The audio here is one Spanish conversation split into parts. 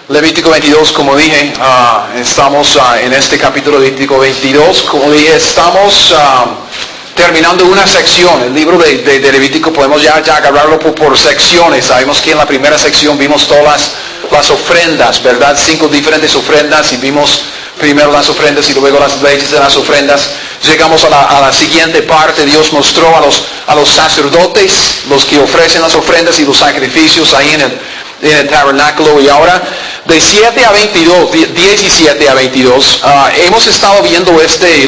Levítico 22, como dije, estamos en este capítulo de Levítico 22, como dije, estamos terminando una sección. El libro de Levítico podemos ya agarrarlo por secciones. Sabemos que en la primera sección vimos todas las ofrendas, ¿verdad? 5 diferentes ofrendas, y vimos primero las ofrendas y luego las leyes de las ofrendas. Llegamos a la siguiente parte. Dios mostró a los sacerdotes, los que ofrecen las ofrendas y los sacrificios ahí en el tabernáculo. Y ahora de 7 a 22, 17 a 22, hemos estado viendo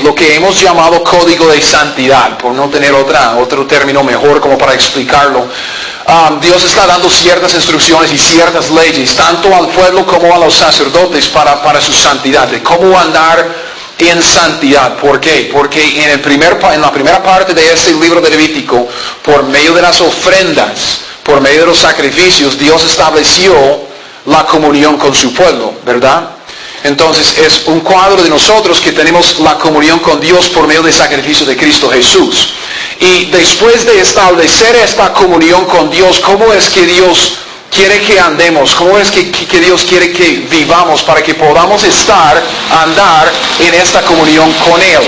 lo que hemos llamado código de santidad, por no tener otro término mejor como para explicarlo. Dios está dando ciertas instrucciones y ciertas leyes, tanto al pueblo como a los sacerdotes para su santidad, de cómo andar en santidad. ¿Por qué? Porque en la primera parte de este libro de Levítico, por medio de las ofrendas, por medio de los sacrificios, Dios estableció la comunión con su pueblo, ¿verdad? Entonces es un cuadro de nosotros que tenemos la comunión con Dios por medio del sacrificio de Cristo Jesús. Y después de establecer esta comunión con Dios, ¿cómo es que Dios quiere que andemos? ¿Cómo es que Dios quiere que vivamos para que podamos andar en esta comunión con Él?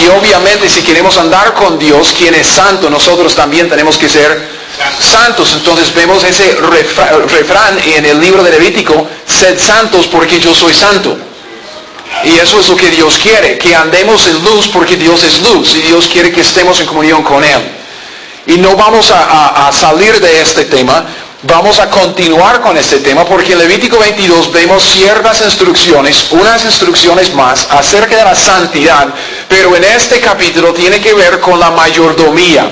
Y obviamente si queremos andar con Dios, quien es santo, nosotros también tenemos que ser santos. Entonces vemos ese refrán en el libro de Levítico: sed santos porque yo soy santo. Y eso es lo que Dios quiere, que andemos en luz porque Dios es luz y Dios quiere que estemos en comunión con Él. Y no vamos a salir de este tema, vamos a continuar con este tema, porque en Levítico 22 vemos ciertas instrucciones, unas instrucciones más acerca de la santidad, pero en este capítulo tiene que ver con la mayordomía.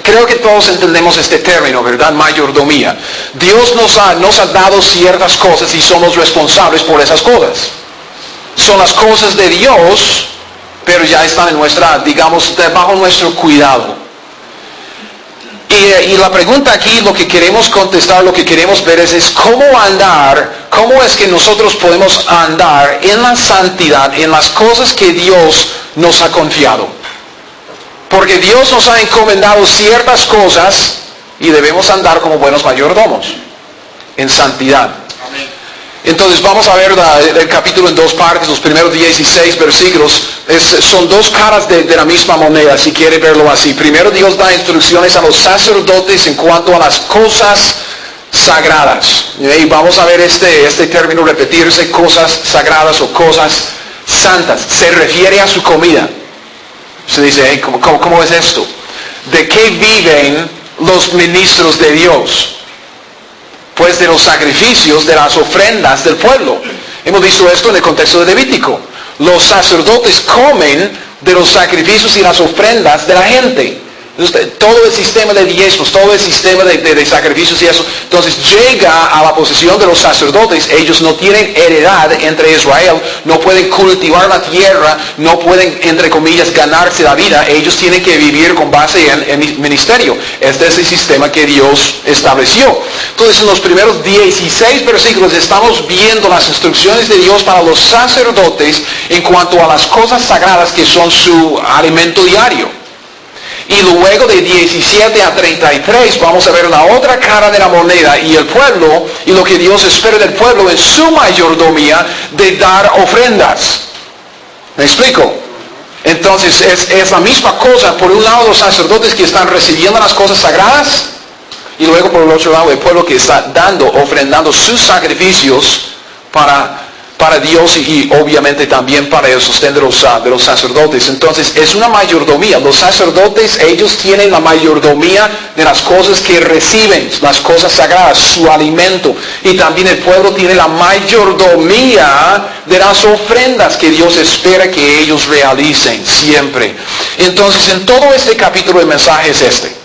Creo que todos entendemos este término, ¿verdad? Mayordomía. Dios nos ha dado ciertas cosas y somos responsables por esas cosas. Son las cosas de Dios, pero ya están bajo nuestro cuidado. Y la pregunta aquí, lo que queremos contestar, lo que queremos ver es cómo es que nosotros podemos andar en la santidad, en las cosas que Dios nos ha confiado. Porque Dios nos ha encomendado ciertas cosas y debemos andar como buenos mayordomos, en santidad. Entonces vamos a ver el capítulo en 2 partes, los primeros 16 versículos. Son 2 caras de la misma moneda, si quiere verlo así. Primero Dios da instrucciones a los sacerdotes en cuanto a las cosas sagradas. Y vamos a ver este término repetirse: cosas sagradas o cosas santas. Se refiere a su comida. Se dice, ¿cómo es esto? ¿De qué viven los ministros de Dios? Pues de los sacrificios, de las ofrendas del pueblo. Hemos visto esto en el contexto de Levítico. Los sacerdotes comen de los sacrificios y las ofrendas de la gente. Todo el sistema de diezmos, todo el sistema de sacrificios y eso. Entonces llega a la posesión de los sacerdotes. Ellos no tienen heredad entre Israel, no pueden cultivar la tierra, no pueden, entre comillas, ganarse la vida. Ellos tienen que vivir con base en ministerio. Este es el sistema que Dios estableció. Entonces en los primeros 16 versículos estamos viendo las instrucciones de Dios para los sacerdotes en cuanto a las cosas sagradas que son su alimento diario. Y luego de 17 a 33 vamos a ver la otra cara de la moneda y el pueblo, y lo que Dios espera del pueblo en su mayordomía de dar ofrendas. ¿Me explico? Entonces es la misma cosa. Por un lado los sacerdotes que están recibiendo las cosas sagradas, y luego por el otro lado el pueblo que está ofrendando sus sacrificios para Dios y obviamente también para el sostén de los sacerdotes. Entonces es una mayordomía. Los sacerdotes, ellos tienen la mayordomía de las cosas que reciben, las cosas sagradas, su alimento. Y también el pueblo tiene la mayordomía de las ofrendas que Dios espera que ellos realicen siempre. Entonces en todo este capítulo el mensaje es este: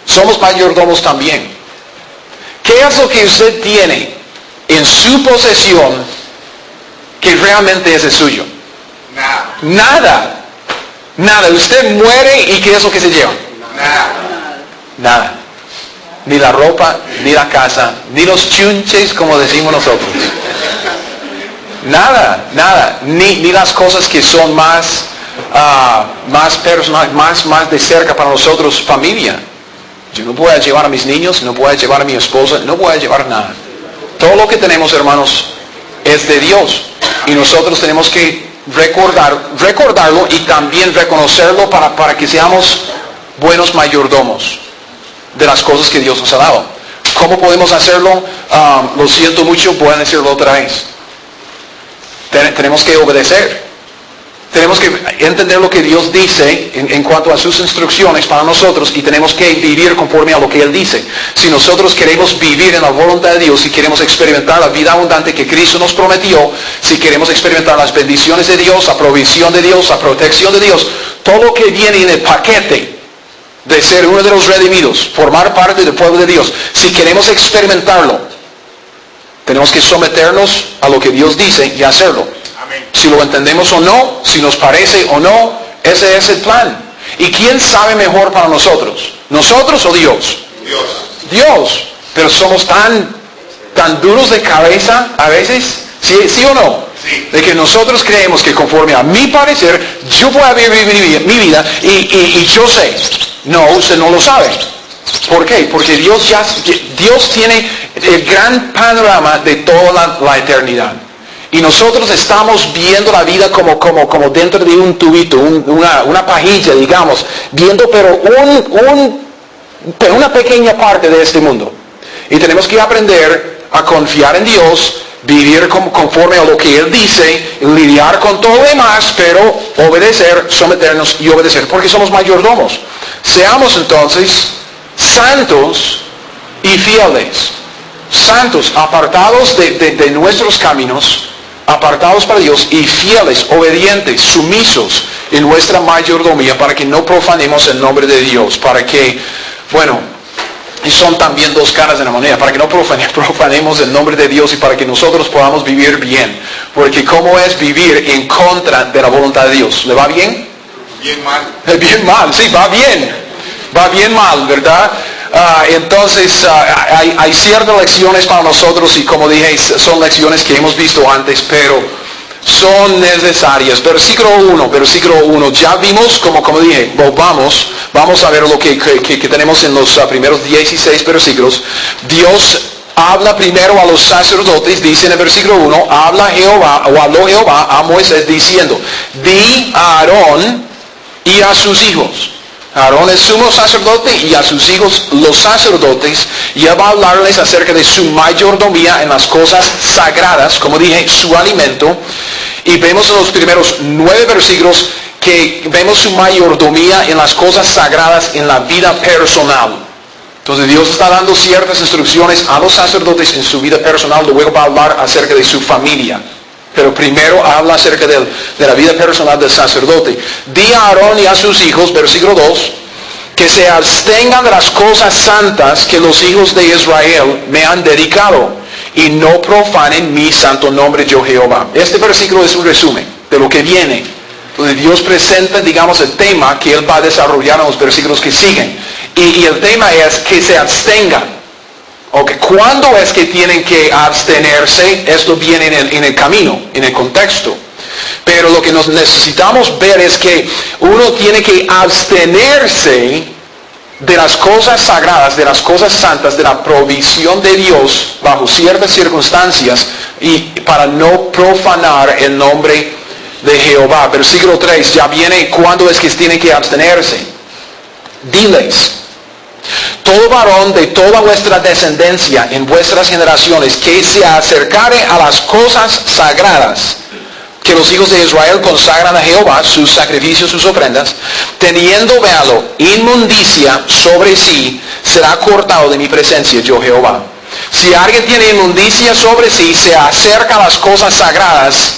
somos mayordomos también. ¿Qué es lo que usted tiene en su posesión que realmente es el suyo? Nada. Usted muere y ¿qué es lo que se lleva? Nada. Ni la ropa, ni la casa, ni los chunches, como decimos nosotros. Nada. Ni las cosas que son más personales, más de cerca para nosotros, familia. Yo no voy a llevar a mis niños, no voy a llevar a mi esposa, no voy a llevar nada. Todo lo que tenemos, hermanos, es de Dios. Y nosotros tenemos que recordarlo y también reconocerlo para que seamos buenos mayordomos de las cosas que Dios nos ha dado. ¿Cómo podemos hacerlo? Lo siento mucho, voy a decirlo otra vez. Tenemos que obedecer. Tenemos que entender lo que Dios dice en cuanto a sus instrucciones para nosotros y tenemos que vivir conforme a lo que Él dice. Si nosotros queremos vivir en la voluntad de Dios, si queremos experimentar la vida abundante que Cristo nos prometió, si queremos experimentar las bendiciones de Dios, la provisión de Dios, la protección de Dios, todo lo que viene en el paquete de ser uno de los redimidos, formar parte del pueblo de Dios, si queremos experimentarlo, tenemos que someternos a lo que Dios dice y hacerlo. Si lo entendemos o no, si nos parece o no, ese es el plan. ¿Y quién sabe mejor para nosotros? ¿Nosotros o Dios? Dios. Pero somos tan duros de cabeza a veces, ¿sí o no? Sí. De que nosotros creemos que conforme a mi parecer, yo voy a vivir mi vida y yo sé. No, usted no lo sabe. ¿Por qué? Porque Dios tiene el gran panorama de toda la eternidad. Y nosotros estamos viendo la vida como dentro de un tubito, una pajilla, digamos, viendo pero una pequeña parte de este mundo. Y tenemos que aprender a confiar en Dios, vivir conforme a lo que Él dice, lidiar con todo lo demás, pero obedecer, someternos y obedecer, porque somos mayordomos. Seamos entonces santos y fieles. Santos, apartados de nuestros caminos, apartados para Dios y fieles, obedientes, sumisos en nuestra mayordomía para que no profanemos el nombre de Dios, para que, y son también dos caras de la moneda, para que no profanemos el nombre de Dios y para que nosotros podamos vivir bien. Porque ¿cómo es vivir en contra de la voluntad de Dios? ¿Le va bien? Bien mal. Bien mal, sí, va bien mal, ¿verdad? Entonces hay ciertas lecciones para nosotros y como dije, son lecciones que hemos visto antes, pero son necesarias. Versículo 1, ya vimos, como dije, vamos a ver lo que tenemos en los primeros 16 versículos. Dios habla primero a los sacerdotes, dice en el versículo 1, habló Jehová a Moisés diciendo, di a Aarón y a sus hijos. Aarón es sumo sacerdote y a sus hijos los sacerdotes, y él va a hablarles acerca de su mayordomía en las cosas sagradas, como dije, su alimento. Y vemos en los primeros 9 versículos que vemos su mayordomía en las cosas sagradas en la vida personal. Entonces Dios está dando ciertas instrucciones a los sacerdotes en su vida personal, luego va a hablar acerca de su familia. Pero primero habla acerca de la vida personal del sacerdote. Di a Aarón y a sus hijos, versículo 2, que se abstengan de las cosas santas que los hijos de Israel me han dedicado, y no profanen mi santo nombre, yo Jehová. Este versículo es un resumen de lo que viene. Entonces Dios presenta, digamos, el tema que Él va a desarrollar en los versículos que siguen. Y el tema es que se abstengan. Okay. ¿Cuándo es que tienen que abstenerse? Esto viene en el camino, en el contexto. Pero lo que nos necesitamos ver es que uno tiene que abstenerse de las cosas sagradas, de las cosas santas, de la provisión de Dios bajo ciertas circunstancias y para no profanar el nombre de Jehová. Versículo 3, ya viene cuándo es que tienen que abstenerse. Diles: todo varón de toda vuestra descendencia en vuestras generaciones que se acercare a las cosas sagradas que los hijos de Israel consagran a Jehová, sus sacrificios, sus ofrendas, teniendo, véalo, inmundicia sobre sí, será cortado de mi presencia, yo Jehová. Si alguien tiene inmundicia sobre sí, se acerca a las cosas sagradas,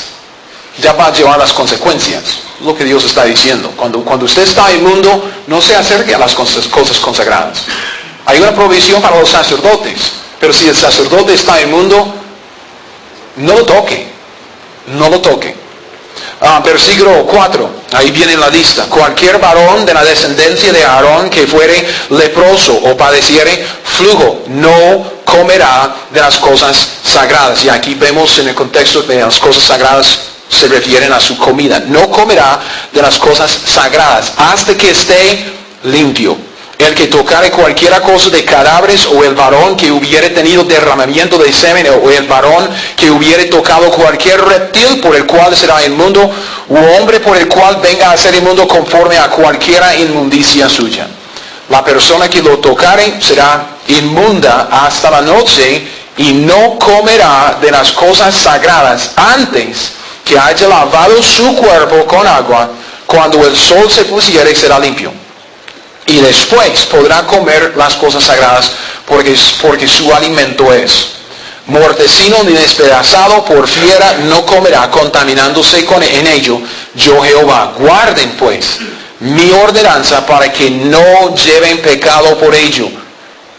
ya va a llevar las consecuencias. Es lo que Dios está diciendo. Cuando usted está inmundo, no se acerque a las cosas consagradas. Hay una provisión para los sacerdotes, pero si el sacerdote está inmundo, no lo toque. No lo toque. Versículo 4, ahí viene la lista. Cualquier varón de la descendencia de Aarón que fuere leproso o padeciere flujo, no comerá de las cosas sagradas. Y aquí vemos en el contexto de las cosas sagradas se refieren a su comida. No comerá de las cosas sagradas hasta que esté limpio. El que tocare cualquiera cosa de cadáveres, o el varón que hubiere tenido derramamiento de semen, o el varón que hubiere tocado cualquier reptil por el cual será inmundo, u hombre por el cual venga a ser inmundo conforme a cualquiera inmundicia suya. La persona que lo tocare será inmunda hasta la noche, y no comerá de las cosas sagradas antes que haya lavado su cuerpo con agua. Cuando el sol se pusiere será limpio. Y después podrá comer las cosas sagradas, porque su alimento es. Mortecino ni despedazado por fiera no comerá, contaminándose en ello. Yo Jehová. Guarden pues mi ordenanza para que no lleven pecado por ello.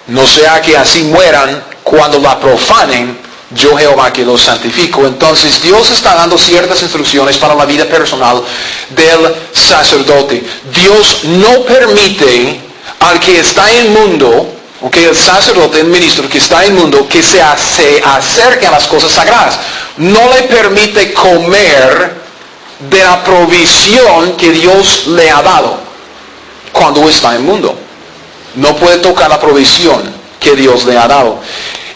No sea que así mueran cuando la profanen. Yo Jehová que los santifico. Entonces Dios está dando ciertas instrucciones para la vida personal del sacerdote. Dios no permite al que está inmundo, el sacerdote, el ministro que está inmundo, que se acerque a las cosas sagradas. No le permite comer de la provisión que Dios le ha dado cuando está inmundo. No puede tocar la provisión que Dios le ha dado.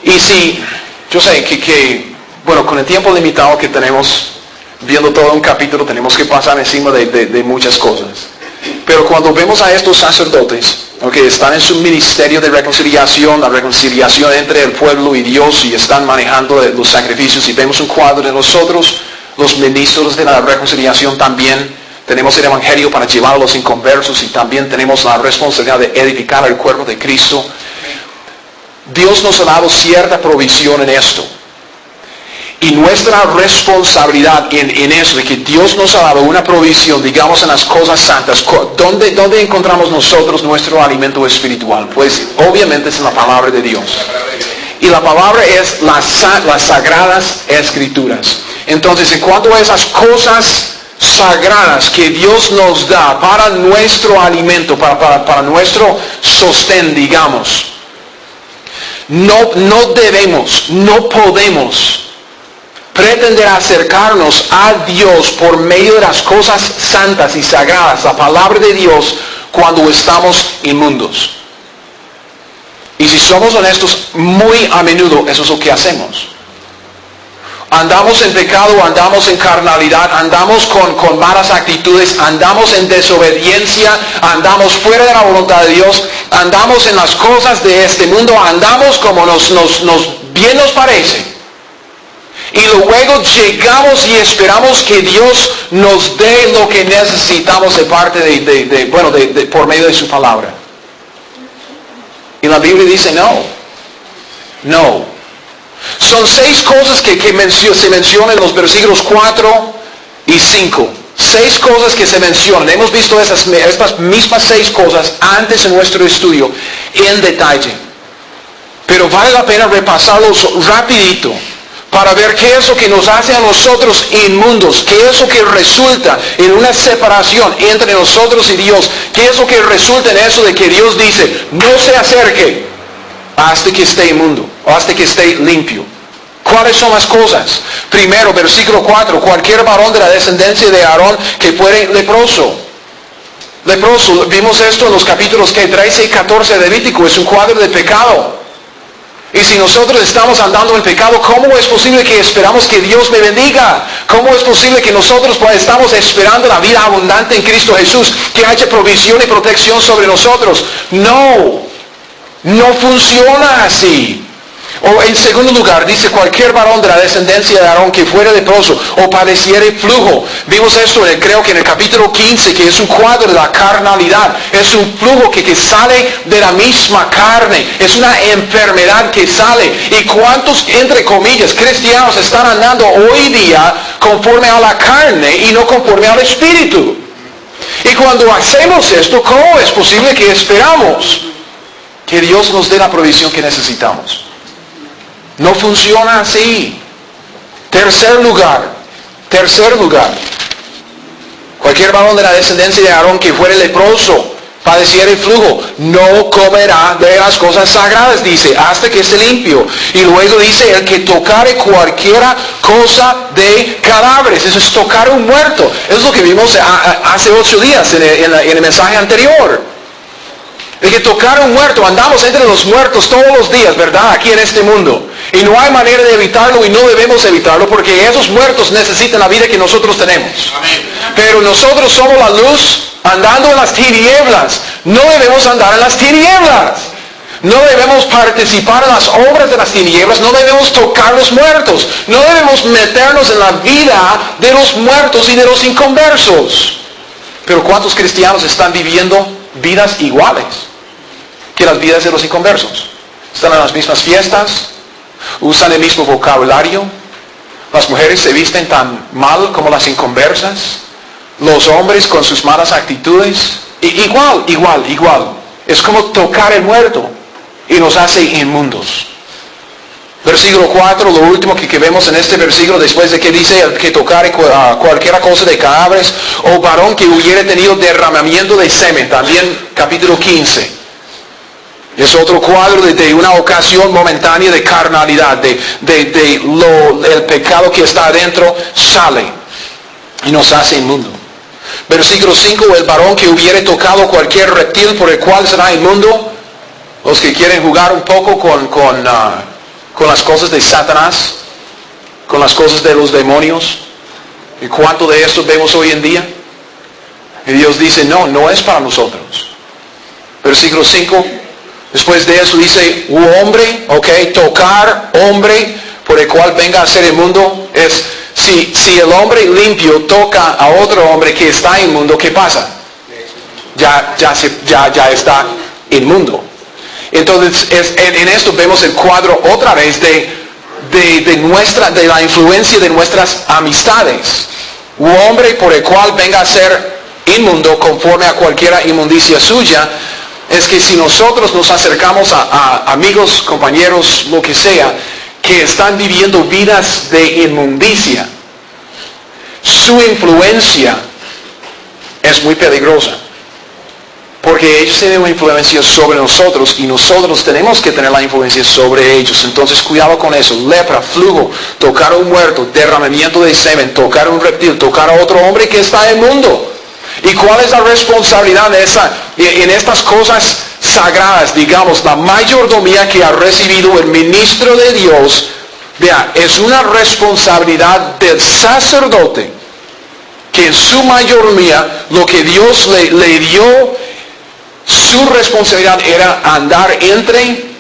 Y si... Yo sé que, con el tiempo limitado que tenemos, viendo todo un capítulo, tenemos que pasar encima de muchas cosas. Pero cuando vemos a estos sacerdotes, están en su ministerio de reconciliación, la reconciliación entre el pueblo y Dios, y están manejando los sacrificios, y vemos un cuadro de nosotros, los ministros de la reconciliación también, tenemos el evangelio para llevar a los inconversos, y también tenemos la responsabilidad de edificar el cuerpo de Cristo. Dios nos ha dado cierta provisión en esto. Y nuestra responsabilidad en eso, de que Dios nos ha dado una provisión, digamos, en las cosas santas, ¿dónde encontramos nosotros nuestro alimento espiritual? Pues obviamente es en la palabra de Dios. Y la palabra es las sagradas escrituras. Entonces, en cuanto a esas cosas sagradas que Dios nos da para nuestro alimento, para nuestro sostén, digamos, no debemos, no podemos pretender acercarnos a Dios por medio de las cosas santas y sagradas, la palabra de Dios, cuando estamos inmundos. Y si somos honestos, muy a menudo eso es lo que hacemos. Andamos en pecado, andamos en carnalidad, andamos con malas actitudes, andamos en desobediencia, andamos fuera de la voluntad de Dios, andamos en las cosas de este mundo, andamos como bien nos parece. Y luego llegamos y esperamos que Dios nos dé lo que necesitamos de parte por medio de su palabra. Y la Biblia dice no. Son 6 cosas que se mencionan en los versículos 4 y 5. 6 cosas que se mencionan. Hemos visto estas mismas 6 cosas antes en nuestro estudio en detalle. Pero vale la pena repasarlos rapidito para ver qué es lo que nos hace a nosotros inmundos, qué es lo que resulta en una separación entre nosotros y Dios, qué es lo que resulta en eso de que Dios dice, no se acerque hasta que esté inmundo, o hasta que esté limpio. ¿Cuáles son las cosas? Primero, versículo 4, cualquier varón de la descendencia de Aarón que fuere leproso. Leproso, vimos esto en los capítulos 13 y 14 de Levítico, es un cuadro de pecado. Y si nosotros estamos andando en pecado, ¿cómo es posible que esperamos que Dios me bendiga? ¿Cómo es posible que nosotros estamos esperando la vida abundante en Cristo Jesús, que haya provisión y protección sobre nosotros? No funciona así. O en segundo lugar, dice cualquier varón de la descendencia de Aarón que fuera leproso o padeciere flujo. Vimos esto creo que en el capítulo 15, que es un cuadro de la carnalidad. Es un flujo que sale de la misma carne. Es una enfermedad que sale. ¿Y cuántos, entre comillas, cristianos están andando hoy día conforme a la carne y no conforme al espíritu? Y cuando hacemos esto, ¿cómo es posible que esperamos que Dios nos dé la provisión que necesitamos? No funciona así. Tercer lugar. Cualquier varón de la descendencia de Aarón que fuere leproso, padeciere flujo, no comerá de las cosas sagradas, dice, hasta que esté limpio. Y luego dice, el que tocare cualquiera cosa de cadáveres. Eso es tocar un muerto. Eso es lo que vimos hace 8 días en el mensaje anterior. De que tocar a un muerto, andamos entre los muertos todos los días, ¿verdad? Aquí en este mundo. Y no hay manera de evitarlo y no debemos evitarlo porque esos muertos necesitan la vida que nosotros tenemos. Amén. Pero nosotros somos la luz andando en las tinieblas. No debemos andar en las tinieblas. No debemos participar en las obras de las tinieblas. No debemos tocar los muertos. No debemos meternos en la vida de los muertos y de los inconversos. Pero ¿cuántos cristianos están viviendo vidas iguales que las vidas de los inconversos? Están en las mismas fiestas, usan el mismo vocabulario, las mujeres se visten tan mal como las inconversas, los hombres con sus malas actitudes, igual. Es como tocar el muerto y nos hace inmundos. Versículo 4, lo último que vemos en este versículo, después de que dice que tocare cualquier cosa de cadáveres, o varón que hubiere tenido derramamiento de semen, también capítulo 15. Es otro cuadro de una ocasión momentánea de carnalidad, el pecado que está adentro sale y nos hace inmundo. Versículo 5, el varón que hubiere tocado cualquier reptil por el cual será inmundo. Los que quieren jugar un poco con las cosas de Satanás, con las cosas de los demonios. ¿Y cuánto de esto vemos hoy en día? Y Dios dice, no es para nosotros. Versículo 5, después de eso dice, hombre, tocar hombre por el cual venga a ser inmundo, es, si el hombre limpio toca a otro hombre que está inmundo, ¿qué pasa? Ya está inmundo. Entonces, en esto vemos el cuadro otra vez de la influencia de nuestras amistades. Un hombre por el cual venga a ser inmundo conforme a cualquier inmundicia suya, es que si nosotros nos acercamos a amigos, compañeros, lo que sea, que están viviendo vidas de inmundicia, su influencia es muy peligrosa. Porque ellos tienen una influencia sobre nosotros y nosotros tenemos que tener la influencia sobre ellos. Entonces cuidado con eso. Lepra, flujo, tocar a un muerto, derramamiento de semen, tocar a un reptil, tocar a otro hombre que está inmundo. ¿Y cuál es la responsabilidad en estas cosas sagradas? Digamos, la mayordomía que ha recibido el ministro de Dios, vea, es una responsabilidad del sacerdote, que en su mayordomía lo que Dios le dio, su responsabilidad era andar entre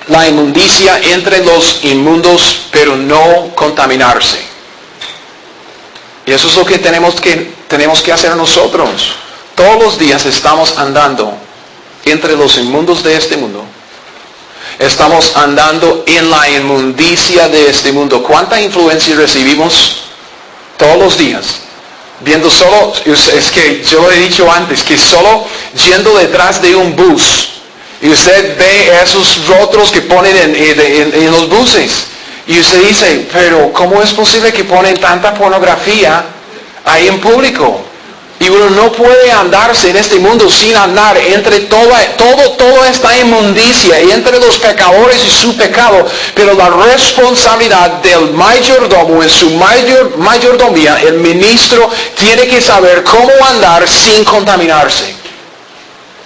la inmundicia, entre los inmundos, pero no contaminarse. Y eso es lo que tenemos que hacer nosotros. Todos los días estamos andando entre los inmundos de este mundo. Estamos andando en la inmundicia de este mundo. ¿Cuánta influencia recibimos todos los días? Viendo solo, es que yo lo he dicho antes, que solo yendo detrás de un bus, y usted ve esos rótulos que ponen en los buses, y usted dice, pero ¿cómo es posible que ponen tanta pornografía ahí en público? Y uno no puede andarse en este mundo sin andar entre toda esta inmundicia y entre los pecadores y su pecado. Pero la responsabilidad del mayordomo en su mayordomía, el ministro, tiene que saber cómo andar sin contaminarse.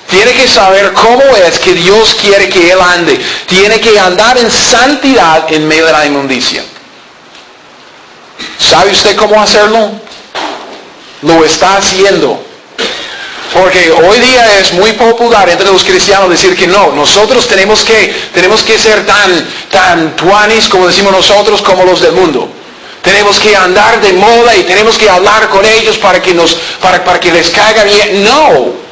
Tiene que saber cómo es que Dios quiere que él ande. Tiene que andar en santidad en medio de la inmundicia. ¿Sabe usted cómo hacerlo? Lo está haciendo. Porque hoy día es muy popular entre los cristianos decir que no, nosotros tenemos que ser tan tuanis, como decimos nosotros, como los del mundo. Tenemos que andar de moda y tenemos que hablar con ellos para que les caiga bien. No.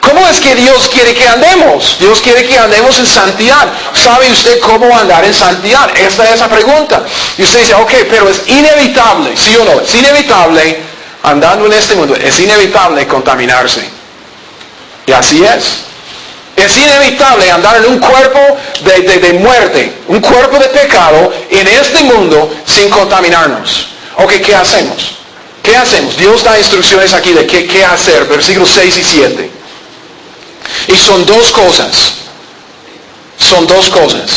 ¿Cómo es que Dios quiere que andemos? Dios quiere que andemos en santidad. ¿Sabe usted cómo andar en santidad? Esta es la pregunta. Y usted dice, pero es inevitable, ¿sí o no? Es inevitable, andando en este mundo, es inevitable contaminarse. Y así es. Es inevitable andar en un cuerpo de muerte, un cuerpo de pecado en este mundo sin contaminarnos. ¿Qué hacemos? ¿Qué hacemos? Dios da instrucciones aquí de qué hacer, versículos 6 y 7. Y son dos cosas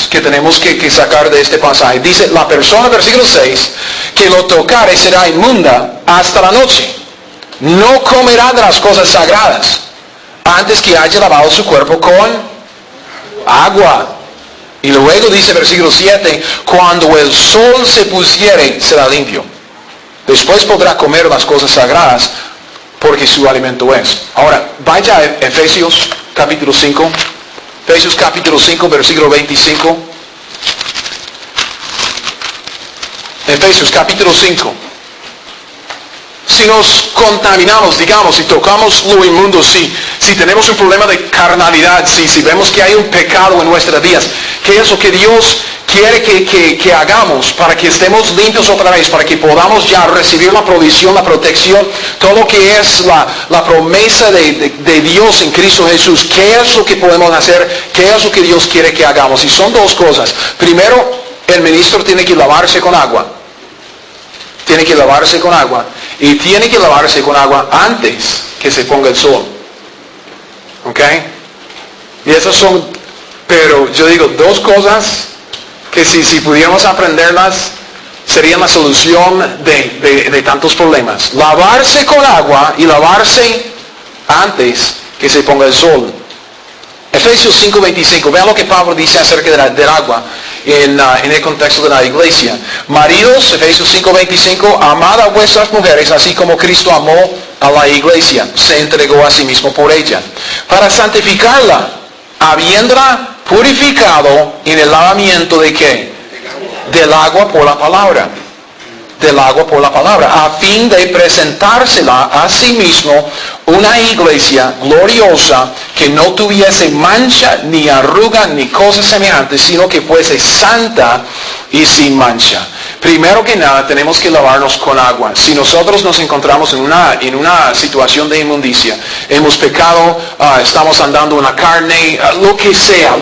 que tenemos que sacar de este pasaje. Dice, la persona, versículo 6, que lo tocare será inmunda hasta la noche. No comerá de las cosas sagradas. antes que haya lavado su cuerpo con agua. Y luego dice versículo 7, cuando el sol se pusiere, será limpio. Después podrá comer las cosas sagradas, porque su alimento es. Ahora, vaya a Efesios capítulo 5. Efesios capítulo 5, versículo 25. Efesios capítulo 5. Si nos contaminamos, digamos, si tocamos lo inmundo, si tenemos un problema de carnalidad, si vemos que hay un pecado en nuestras vidas, ¿qué es lo que Dios quiere que hagamos para que estemos limpios otra vez, para que podamos ya recibir la provisión, la protección, todo lo que es la promesa de Dios en Cristo Jesús? ¿Qué es lo que podemos hacer? ¿Qué es lo que Dios quiere que hagamos? Y son dos cosas. Primero, el ministro tiene que lavarse con agua. Tiene que lavarse con agua. Y tiene que lavarse con agua antes que se ponga el sol. ¿Ok? Y esas son, pero yo digo, dos cosas que si pudiéramos aprenderlas, serían la solución de tantos problemas. Lavarse con agua y lavarse antes que se ponga el sol. Efesios 5:25, vean lo que Pablo dice acerca del agua en el contexto de la iglesia. Maridos, Efesios 5:25, amad a vuestras mujeres, así como Cristo amó a la iglesia, se entregó a sí mismo por ella, para santificarla, habiéndola purificado en el lavamiento de ¿qué? Del agua por la palabra. Del agua por la palabra, a fin de presentársela a sí mismo una iglesia gloriosa, que no tuviese mancha, ni arruga, ni cosas semejantes, sino que fuese santa y sin mancha. Primero que nada, tenemos que lavarnos con agua. Si nosotros nos encontramos en una situación de inmundicia, hemos pecado, estamos andando en la carne, lo que sea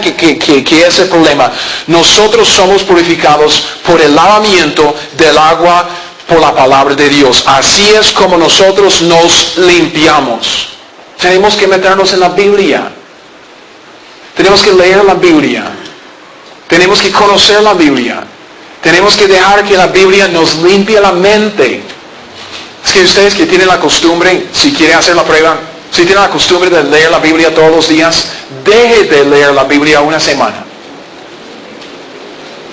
que es el problema, nosotros somos purificados por el lavamiento del agua por la palabra de Dios. Así es como nosotros nos limpiamos. Tenemos que meternos en la Biblia. Tenemos que leer la Biblia. Tenemos que conocer la Biblia. Tenemos que dejar que la Biblia nos limpie la mente. Es que ustedes que tienen la costumbre, si quieren hacer la prueba, si tienen la costumbre de leer la Biblia todos los días, deje de leer la Biblia una semana.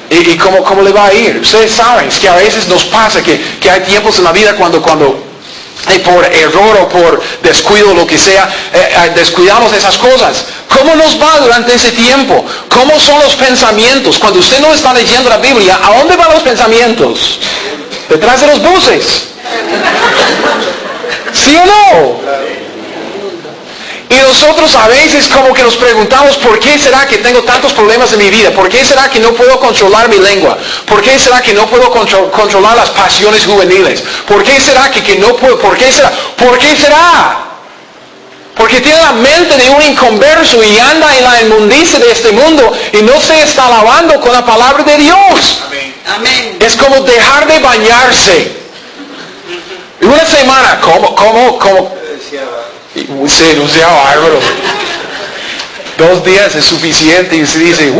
¿Y cómo le va a ir? Ustedes saben, es que a veces nos pasa que hay tiempos en la vida cuando por error o por descuido, lo que sea, descuidamos esas cosas. ¿Cómo nos va durante ese tiempo? ¿Cómo son los pensamientos? Cuando usted no está leyendo la Biblia, ¿a dónde van los pensamientos? Detrás de los buses. ¿Sí o no? Y nosotros a veces como que nos preguntamos, ¿por qué será que tengo tantos problemas en mi vida? ¿Por qué será que no puedo controlar mi lengua? ¿Por qué será que no puedo controlar las pasiones juveniles? ¿Por qué será que no puedo? ¿Por qué será? ¿Por qué será? Porque tiene la mente de un inconverso y anda en la inmundicia de este mundo y no se está lavando con la palabra de Dios. Amén. Es como dejar de bañarse. Y una semana, ¿cómo? Sí, no sea bárbaro. 2 días es suficiente y se dice,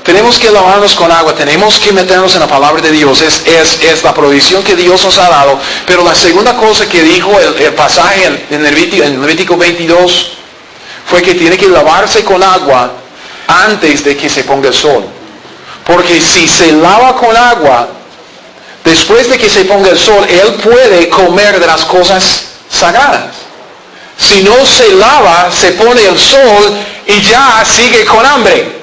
Tenemos que lavarnos con agua, tenemos que meternos en la palabra de Dios, es la provisión que Dios nos ha dado. Pero la segunda cosa que dijo el pasaje en Levítico 22 fue que tiene que lavarse con agua antes de que se ponga el sol. Porque si se lava con agua, después de que se ponga el sol, él puede comer de las cosas sagradas. Si no se lava, se pone el sol y ya sigue con hambre,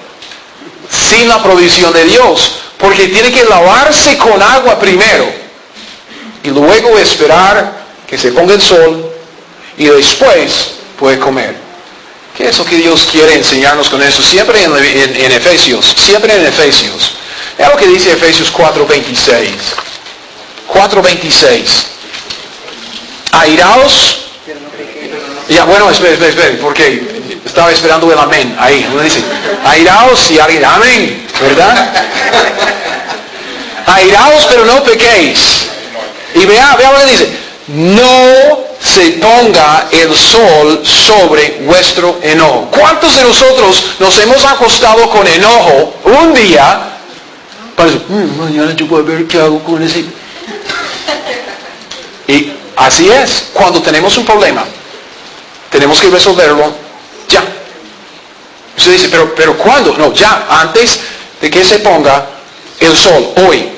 sin la provisión de Dios. Porque tiene que lavarse con agua primero y luego esperar que se ponga el sol y después puede comer. ¿Qué es lo que Dios quiere enseñarnos con eso? Siempre en Efesios, siempre en Efesios. Es lo que dice Efesios 4:26. 4:26. Airaos. Ya, bueno, esperen, porque estaba esperando el amén. Ahí, uno dice, airaos y alguien, amén, ¿verdad? Airaos, pero no pequéis. Y vea lo que dice, no se ponga el sol sobre vuestro enojo. ¿Cuántos de nosotros nos hemos acostado con enojo un día? Para decir, mañana yo voy a ver qué hago con ese. Y Así es, cuando tenemos un problema, tenemos que resolverlo ya. Usted dice, pero ¿cuándo? No, ya, antes de que se ponga el sol, hoy.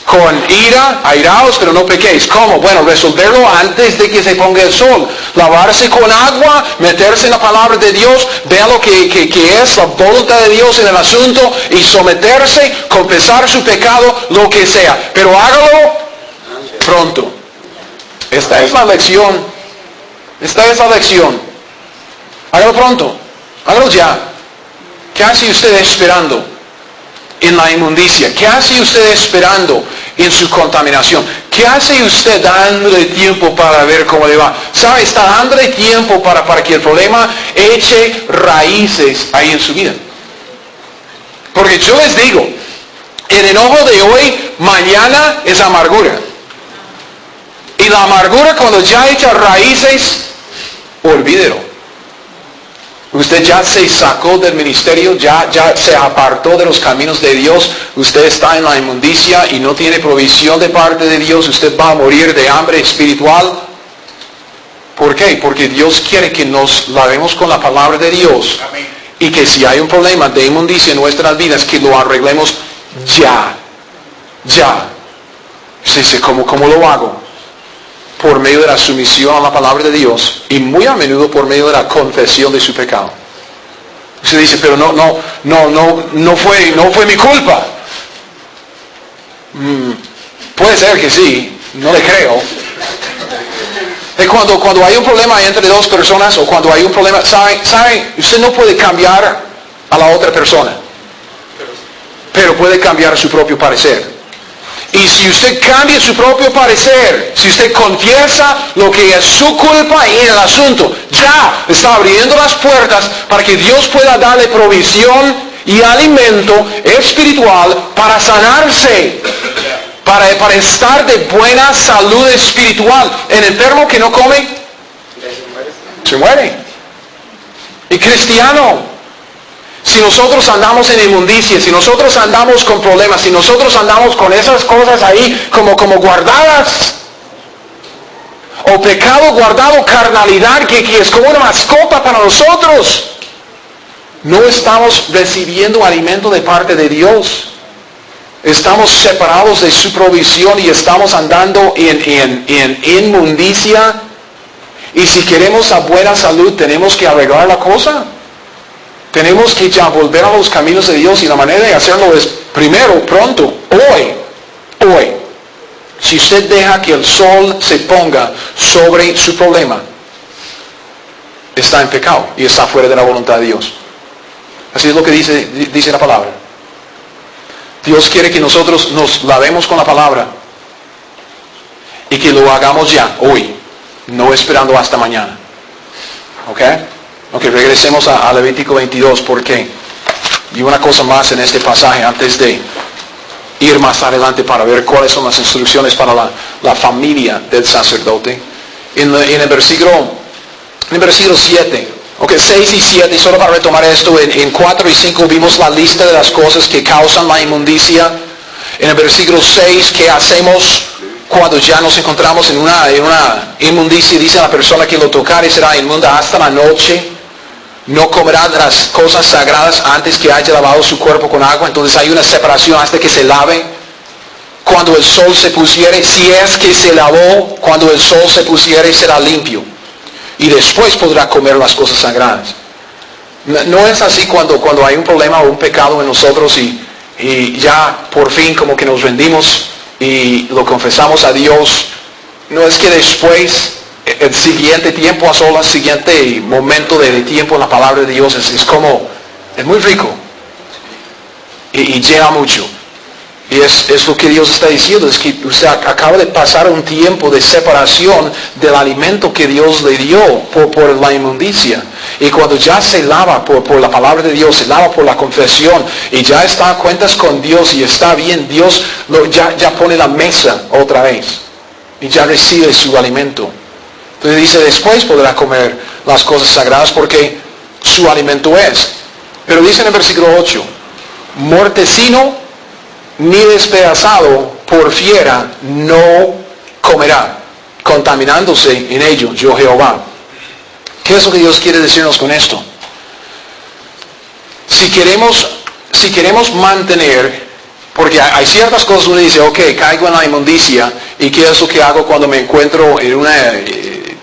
Con ira, airaos, pero no pequéis. ¿Cómo? Bueno, resolverlo antes de que se ponga el sol. Lavarse con agua, meterse en la palabra de Dios, vea lo que es la voluntad de Dios en el asunto y someterse, confesar su pecado, lo que sea. Pero hágalo pronto. Esta es la lección. Hágalo pronto. Hágalo ya. ¿Qué hace usted esperando en la inmundicia? ¿Qué hace usted esperando en su contaminación? ¿Qué hace usted dándole tiempo para ver cómo le va? ¿Sabe? Está dándole tiempo para que el problema eche raíces ahí en su vida. Porque yo les digo, el enojo de hoy, mañana es amargura. Y la amargura cuando ya echa raíces, olvídelo. Usted ya se sacó del ministerio, ya se apartó de los caminos de Dios. Usted está en la inmundicia y no tiene provisión de parte de Dios. Usted va a morir de hambre espiritual. ¿Por qué? Porque Dios quiere que nos lavemos con la palabra de Dios. Amén. Y que si hay un problema de inmundicia en nuestras vidas, que lo arreglemos ya. Usted dice, ¿cómo lo hago? Por medio de la sumisión a la palabra de Dios y muy a menudo por medio de la confesión de su pecado. Usted dice, pero no fue mi culpa. Puede ser que sí, no le creo. Cuando hay un problema entre dos personas o cuando hay un problema, ¿sabe? Usted no puede cambiar a la otra persona, pero puede cambiar su propio parecer. Y si usted cambia su propio parecer, si usted confiesa lo que es su culpa en el asunto, ya está abriendo las puertas para que Dios pueda darle provisión y alimento espiritual para sanarse, para estar de buena salud espiritual. El enfermo que no come, se muere. Y cristiano, si nosotros andamos en inmundicia, si nosotros andamos con problemas, si nosotros andamos con esas cosas ahí como guardadas, o pecado guardado, carnalidad que es como una mascota para nosotros, no estamos recibiendo alimento de parte de Dios. Estamos separados de su provisión y estamos andando en inmundicia. Y si queremos la buena salud, tenemos que arreglar la cosa. Tenemos que ya volver a los caminos de Dios y la manera de hacerlo es primero, pronto, hoy. Si usted deja que el sol se ponga sobre su problema, está en pecado y está fuera de la voluntad de Dios. Así es lo que dice la palabra. Dios quiere que nosotros nos lavemos con la palabra y que lo hagamos ya, hoy, no esperando hasta mañana. ¿Ok? Ok, regresemos a Levítico 22, porque y una cosa más en este pasaje antes de ir más adelante para ver cuáles son las instrucciones para la familia del sacerdote. En el versículo 7, ok, 6 y 7, y solo para retomar esto, en 4 y 5 vimos la lista de las cosas que causan la inmundicia. En el versículo 6, ¿qué hacemos cuando ya nos encontramos en una inmundicia? Dice la persona que lo tocare será inmunda hasta la noche. No comerá de las cosas sagradas antes que haya lavado su cuerpo con agua. Entonces hay una separación hasta que se lave. Cuando el sol se pusiere, si es que se lavó, cuando el sol se pusiere será limpio. Y después podrá comer las cosas sagradas. No es así cuando hay un problema o un pecado en nosotros y ya por fin como que nos rendimos y lo confesamos a Dios. No es que después, el siguiente tiempo a solas, el siguiente momento de tiempo en la palabra de Dios es muy rico y llena mucho. Y es lo que Dios está diciendo, es que usted acaba de pasar un tiempo de separación del alimento que Dios le dio por la inmundicia. Y cuando ya se lava por la palabra de Dios, se lava por la confesión y ya está a cuentas con Dios y está bien, Dios ya pone la mesa otra vez y ya recibe su alimento. Entonces dice, después podrá comer las cosas sagradas porque su alimento es. Pero dice en el versículo 8, mortecino ni despedazado por fiera no comerá, contaminándose en ello, yo Jehová. ¿Qué es lo que Dios quiere decirnos con esto? Si queremos mantener, porque hay ciertas cosas uno dice, ok, caigo en la inmundicia, ¿y qué es lo que hago cuando me encuentro en una,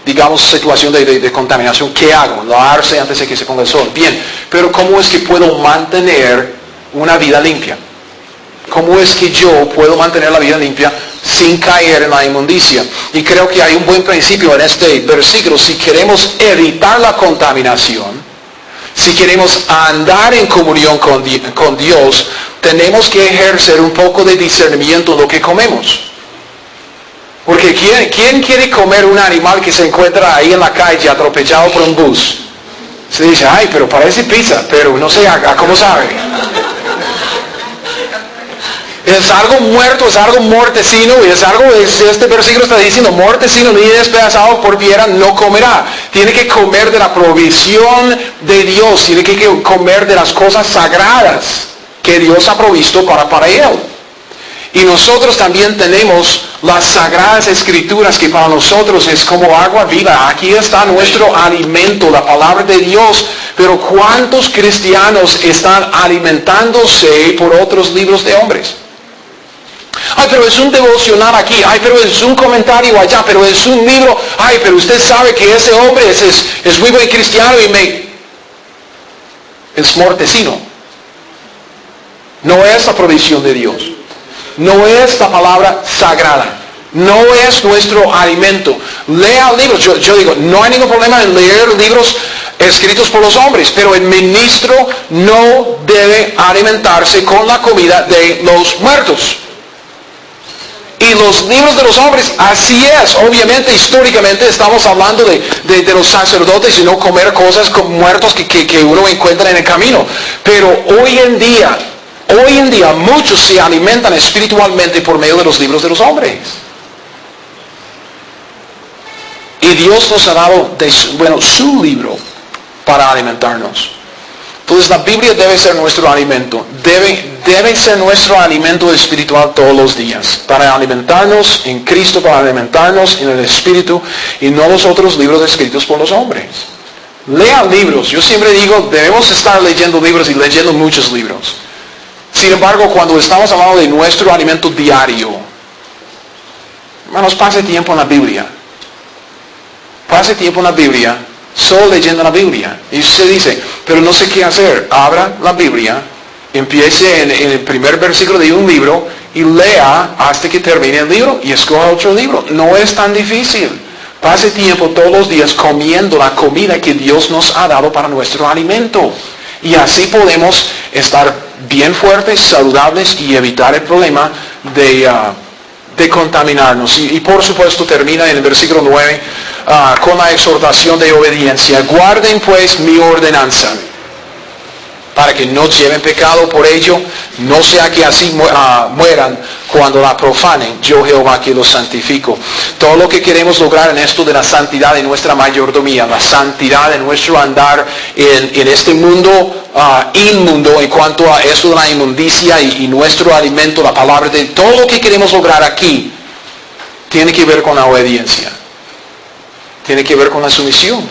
digamos, situación de contaminación? ¿Qué hago? Lavarse antes de que se ponga el sol. Bien, pero ¿cómo es que puedo mantener una vida limpia? ¿Cómo es que yo puedo mantener la vida limpia sin caer en la inmundicia? Y creo que hay un buen principio en este versículo. Si queremos evitar la contaminación, si queremos andar en comunión con Dios, tenemos que ejercer un poco de discernimiento en lo que comemos. Porque ¿quién quiere comer un animal que se encuentra ahí en la calle atropellado por un bus? Se dice, ay, pero parece pizza, pero no sé, ¿a cómo sabe? Es algo muerto, es algo mortecino, y este versículo está diciendo, mortecino ni despedazado por piedra no comerá. Tiene que comer de la provisión de Dios, tiene que comer de las cosas sagradas que Dios ha provisto para él. Y nosotros también tenemos las sagradas escrituras que para nosotros es como agua viva. Aquí está nuestro alimento, la palabra de Dios. Pero ¿cuántos cristianos están alimentándose por otros libros de hombres? Ay, pero es un devocional aquí. Ay, pero es un comentario allá. Pero es un libro. Ay, pero usted sabe que ese hombre es muy buen cristiano y es mortecino. No es la provisión de Dios. No es la palabra sagrada. No es nuestro alimento. Lea libros. Yo digo, no hay ningún problema en leer libros escritos por los hombres, pero el ministro no debe alimentarse con la comida de los muertos. Y los libros de los hombres, así es. Obviamente, históricamente, estamos hablando de los sacerdotes y no comer cosas con muertos que uno encuentra en el camino. Pero hoy en día, muchos se alimentan espiritualmente por medio de los libros de los hombres. Y Dios nos ha dado, su libro para alimentarnos. Entonces la Biblia debe ser nuestro alimento. Debe ser nuestro alimento espiritual todos los días. Para alimentarnos en Cristo, para alimentarnos en el Espíritu y no los otros libros escritos por los hombres. Lea libros. Yo siempre digo, debemos estar leyendo libros y leyendo muchos libros. Sin embargo, cuando estamos hablando de nuestro alimento diario, hermanos, pase tiempo en la Biblia. Pase tiempo en la Biblia, solo leyendo la Biblia. Y usted dice, pero no sé qué hacer. Abra la Biblia, empiece en el primer versículo de un libro y lea hasta que termine el libro y escoja otro libro. No es tan difícil. Pase tiempo todos los días comiendo la comida que Dios nos ha dado para nuestro alimento. Y así podemos estar bien fuertes, saludables y evitar el problema de contaminarnos. Y por supuesto termina en el versículo 9 con la exhortación de obediencia. Guarden pues mi ordenanza, para que no lleven pecado por ello, no sea que así mueran cuando la profanen. Yo Jehová que los santifico. Todo lo que queremos lograr en esto de la santidad de nuestra mayordomía, la santidad de nuestro andar en este mundo inmundo, en cuanto a esto de la inmundicia y nuestro alimento, la palabra de todo lo que queremos lograr aquí, tiene que ver con la obediencia. Tiene que ver con la sumisión.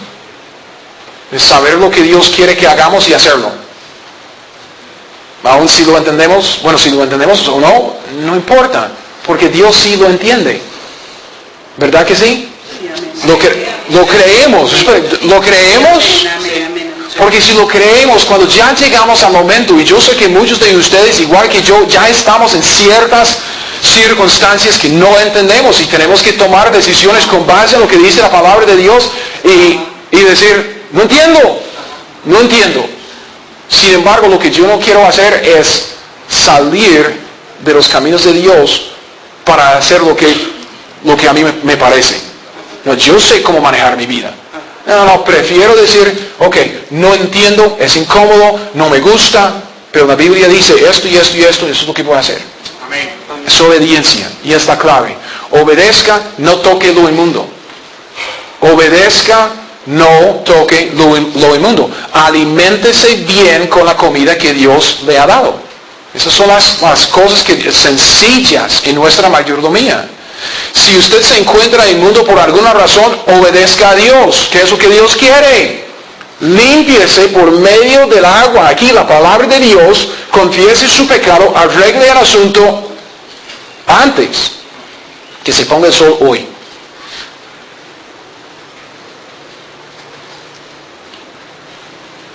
Es saber lo que Dios quiere que hagamos y hacerlo. Aún si lo entendemos, si lo entendemos o no, no importa, porque Dios sí lo entiende. ¿Verdad que sí? Lo creemos, lo creemos, porque si lo creemos, cuando ya llegamos al momento, y yo sé que muchos de ustedes, igual que yo, ya estamos en ciertas circunstancias que no entendemos y tenemos que tomar decisiones con base en lo que dice la palabra de Dios y decir, no entiendo. Sin embargo, lo que yo no quiero hacer es salir de los caminos de Dios para hacer lo que a mí me parece. No, yo sé cómo manejar mi vida. No, prefiero decir, ok, no entiendo, es incómodo, no me gusta, pero la Biblia dice esto y esto y esto, y eso es lo que puedo hacer. Amén. Es obediencia, y es la clave. Obedezca, no toque lo inmundo. Obedezca, no toque lo inmundo. Aliméntese bien con la comida que Dios le ha dado. Esas son las cosas sencillas en nuestra mayordomía. Si usted se encuentra inmundo por alguna razón, obedezca a Dios. ¿Qué es lo que Dios quiere? Límpiese por medio del agua. Aquí la palabra de Dios, confiese su pecado, arregle el asunto antes que se ponga el sol hoy.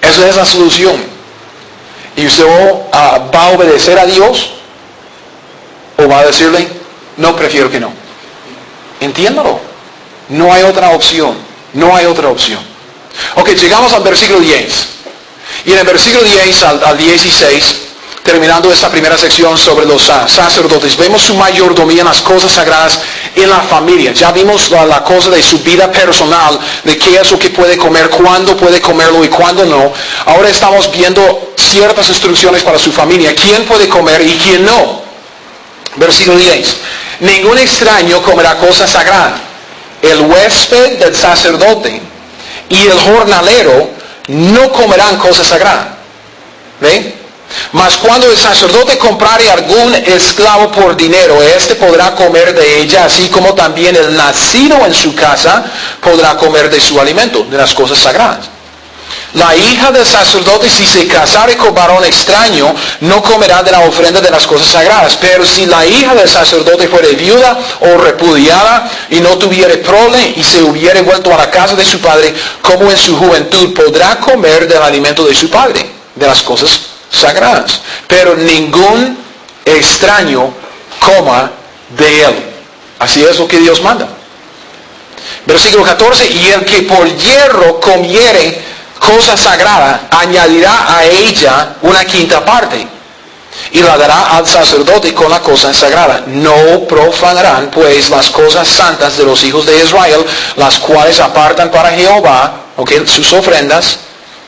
Esa es la solución. ¿Y usted va a obedecer a Dios? ¿O va a decirle, no, prefiero que no? Entiéndalo. No hay otra opción. No hay otra opción. Ok, llegamos al versículo 10. Y en el versículo 10 al 16, terminando esta primera sección sobre los sacerdotes, vemos su mayordomía en las cosas sagradas en la familia. Ya vimos la cosa de su vida personal, de qué es lo que puede comer, cuándo puede comerlo y cuándo no. Ahora estamos viendo ciertas instrucciones para su familia, quién puede comer y quién no. Versículo 10. Ningún extraño comerá cosa sagrada. El huésped del sacerdote y el jornalero no comerán cosa sagrada. ¿Ven? Mas cuando el sacerdote comprare algún esclavo por dinero, éste podrá comer de ella, así como también el nacido en su casa podrá comer de su alimento, de las cosas sagradas. La hija del sacerdote, si se casare con varón extraño, no comerá de la ofrenda de las cosas sagradas. Pero si la hija del sacerdote fuere viuda o repudiada y no tuviere prole y se hubiere vuelto a la casa de su padre, como en su juventud, podrá comer del alimento de su padre, de las cosas sagradas. Pero ningún extraño coma de él. Así es lo que Dios manda. Versículo 14, y el que por hierro comiere cosa sagrada, añadirá a ella una quinta parte y la dará al sacerdote con la cosa sagrada. No profanarán pues las cosas santas de los hijos de Israel, las cuales apartan para Jehová, sus ofrendas,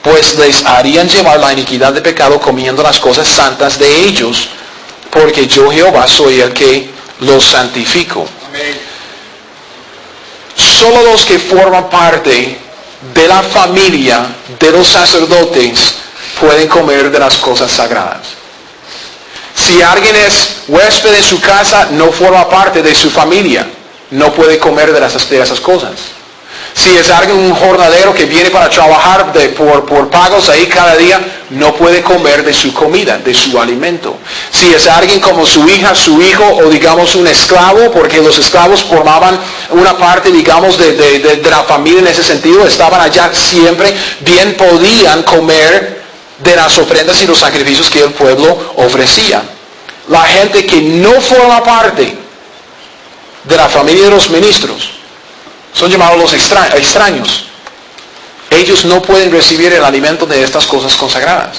pues les harían llevar la iniquidad de pecado comiendo las cosas santas de ellos, porque yo Jehová soy el que los santifico. Amén. Solo los que forman parte de la familia de los sacerdotes pueden comer de las cosas sagradas. Si alguien es huésped en su casa, no forma parte de su familia, no puede comer de esas cosas. Si es alguien, un jornalero que viene para trabajar por pagos ahí cada día, no puede comer de su comida, de su alimento. Si es alguien como su hija, su hijo, o digamos un esclavo, porque los esclavos formaban una parte, digamos, de la familia en ese sentido, estaban allá siempre, bien podían comer de las ofrendas y los sacrificios que el pueblo ofrecía. La gente que no forma parte de la familia de los ministros, son llamados los extraños. Ellos no pueden recibir el alimento de estas cosas consagradas.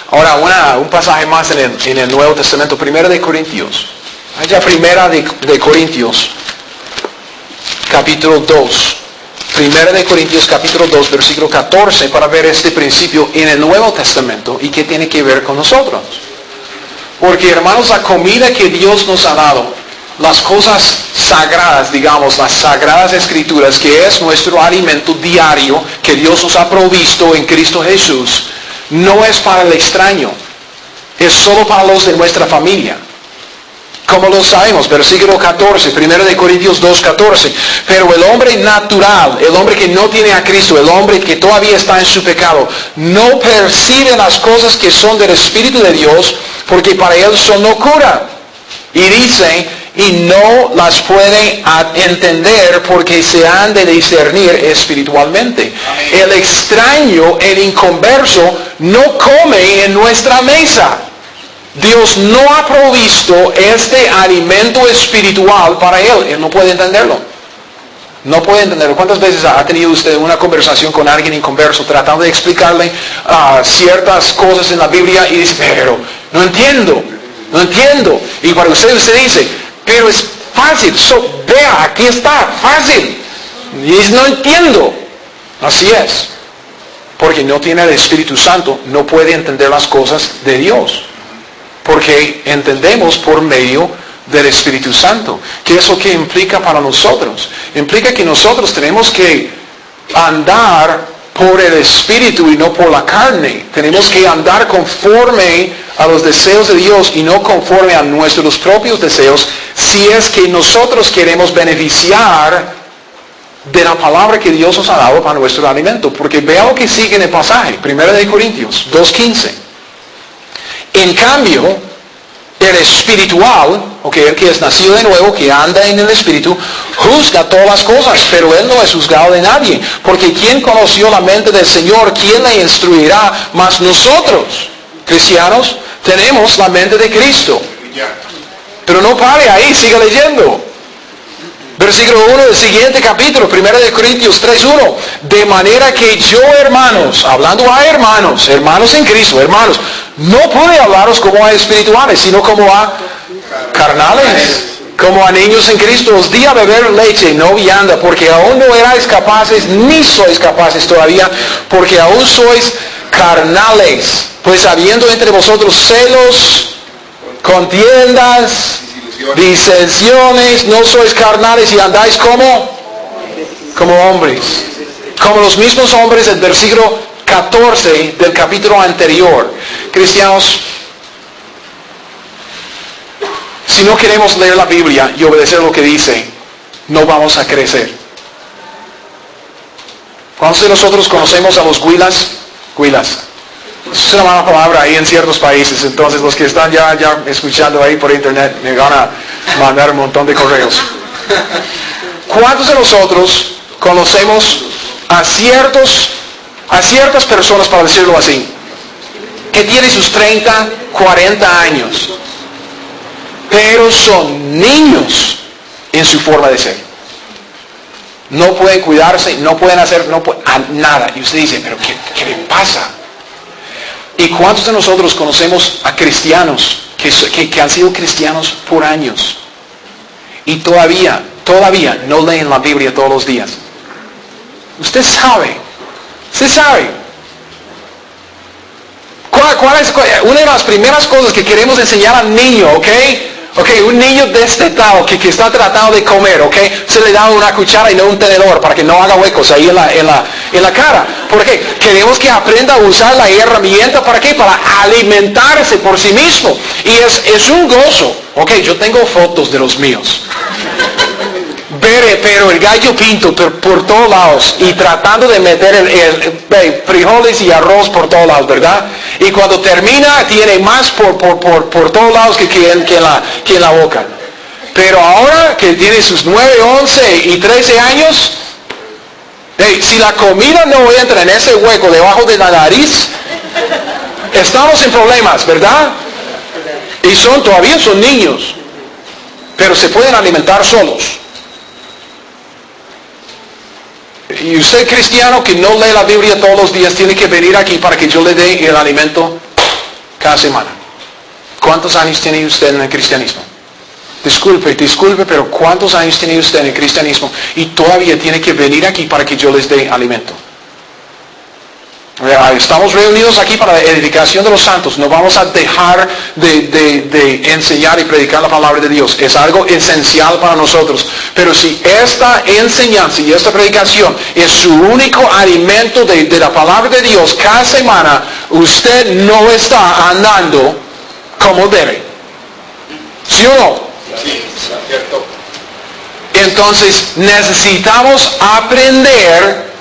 Ahora, un pasaje más en el Nuevo Testamento, Primera de Corintios. Allá Primera de Corintios, capítulo 2. Primera de Corintios, capítulo 2, versículo 14, para ver este principio en el Nuevo Testamento y qué tiene que ver con nosotros. Porque, hermanos, la comida que Dios nos ha dado, las cosas sagradas, digamos, las sagradas escrituras, que es nuestro alimento diario, que Dios nos ha provisto en Cristo Jesús, no es para el extraño, es solo para los de nuestra familia. Como lo sabemos, versículo 14, 1 de Corintios 2, 14. Pero el hombre natural, el hombre que no tiene a Cristo, el hombre que todavía está en su pecado, no percibe las cosas que son del Espíritu de Dios, porque para él son locura. Y dice, y no las puede entender porque se han de discernir espiritualmente. Amén. El extraño, el inconverso, no come en nuestra mesa. Dios no ha provisto este alimento espiritual para él. Él no puede entenderlo. No puede entenderlo. ¿Cuántas veces ha tenido usted una conversación con alguien inconverso tratando de explicarle ciertas cosas en la Biblia y dice, pero no entiendo. Y para usted dice, pero es fácil. Vea, aquí está, fácil. Y dice, no entiendo. Así es. Porque no tiene el Espíritu Santo, no puede entender las cosas de Dios. Porque entendemos por medio del Espíritu Santo. ¿Qué es lo que implica para nosotros? Implica que nosotros tenemos que andar por el Espíritu y no por la carne. Tenemos que andar conforme a los deseos de Dios y no conforme a nuestros propios deseos, si es que nosotros queremos beneficiar de la palabra que Dios nos ha dado para nuestro alimento. Porque vea lo que sigue en el pasaje, 1 Corintios 2:15. En cambio, el espiritual, el que es nacido de nuevo, que anda en el Espíritu, juzga todas las cosas, pero él no es juzgado de nadie. Porque ¿quién conoció la mente del Señor? ¿Quién le instruirá? Mas nosotros, cristianos, tenemos la mente de Cristo. Pero no pare ahí, siga leyendo. Versículo 1 del siguiente capítulo, 1 Corintios 3:1. De manera que yo, hermanos, hablando a hermanos en Cristo, hermanos, no pude hablaros como a espirituales, sino como a carnales, como a niños en Cristo. Os di a beber leche, no vianda, porque aún no erais capaces, ni sois capaces todavía, porque aún sois carnales. Pues habiendo entre vosotros celos, contiendas, disensiones, no sois carnales y andáis como hombres. Como los mismos hombres del versículo 14 del capítulo anterior. Cristianos, si no queremos leer la Biblia y obedecer lo que dice, no vamos a crecer. ¿Cuántos de nosotros conocemos a los huilas? Es una mala palabra ahí en ciertos países, entonces los que están ya escuchando ahí por internet me van a mandar un montón de correos. ¿Cuántos de nosotros conocemos a ciertas personas, para decirlo así, que tienen sus 30, 40 años, pero son niños en su forma de ser? No pueden cuidarse, no pueden hacer nada. Y usted dice, pero ¿qué le pasa? ¿Y cuántos de nosotros conocemos a cristianos que han sido cristianos por años y todavía no leen la Biblia todos los días? Usted sabe. ¿Cuál es una de las primeras cosas que queremos enseñar al niño, un niño destetado que está tratando de comer, se le da una cuchara y no un tenedor para que no haga huecos ahí en la cara? Porque queremos que aprenda a usar la herramienta, ¿para qué? Para alimentarse por sí mismo. Y es un gozo. Yo tengo fotos de los míos. Pero el gallo pinto por todos lados y tratando de meter el frijoles y arroz por todos lados, ¿verdad? Y cuando termina tiene más por todos lados que en la boca. Pero ahora que tiene sus 9, 11 y 13 años, si la comida no entra en ese hueco debajo de la nariz, estamos en problemas, ¿verdad? Y todavía son niños, pero se pueden alimentar solos. Y usted, cristiano, que no lee la Biblia todos los días, tiene que venir aquí para que yo le dé el alimento cada semana. ¿Cuántos años tiene usted en el cristianismo? Disculpe, pero ¿cuántos años tiene usted en el cristianismo y todavía tiene que venir aquí para que yo les dé alimento? Estamos reunidos aquí para la edificación de los santos. No vamos a dejar de enseñar y predicar la palabra de Dios. Es algo esencial para nosotros. Pero si esta enseñanza y esta predicación es su único alimento de la palabra de Dios cada semana, usted no está andando como debe. ¿Sí o no? Sí, cierto. Entonces necesitamos aprender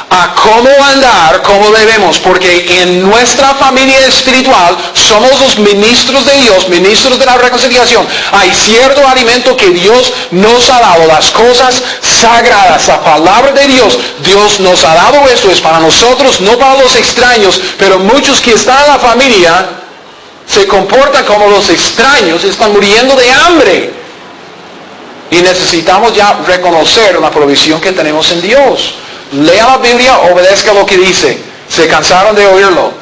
a cómo andar como debemos, porque en nuestra familia espiritual somos los ministros de Dios, ministros de la reconciliación. Hay cierto alimento que Dios nos ha dado, las cosas sagradas, la palabra de Dios. Dios nos ha dado eso, es para nosotros, no para los extraños, pero muchos que están en la familia se comportan como los extraños, están muriendo de hambre. Y necesitamos ya reconocer la provisión que tenemos en Dios. Lea la Biblia, obedezca lo que dice. ¿Se cansaron de oírlo?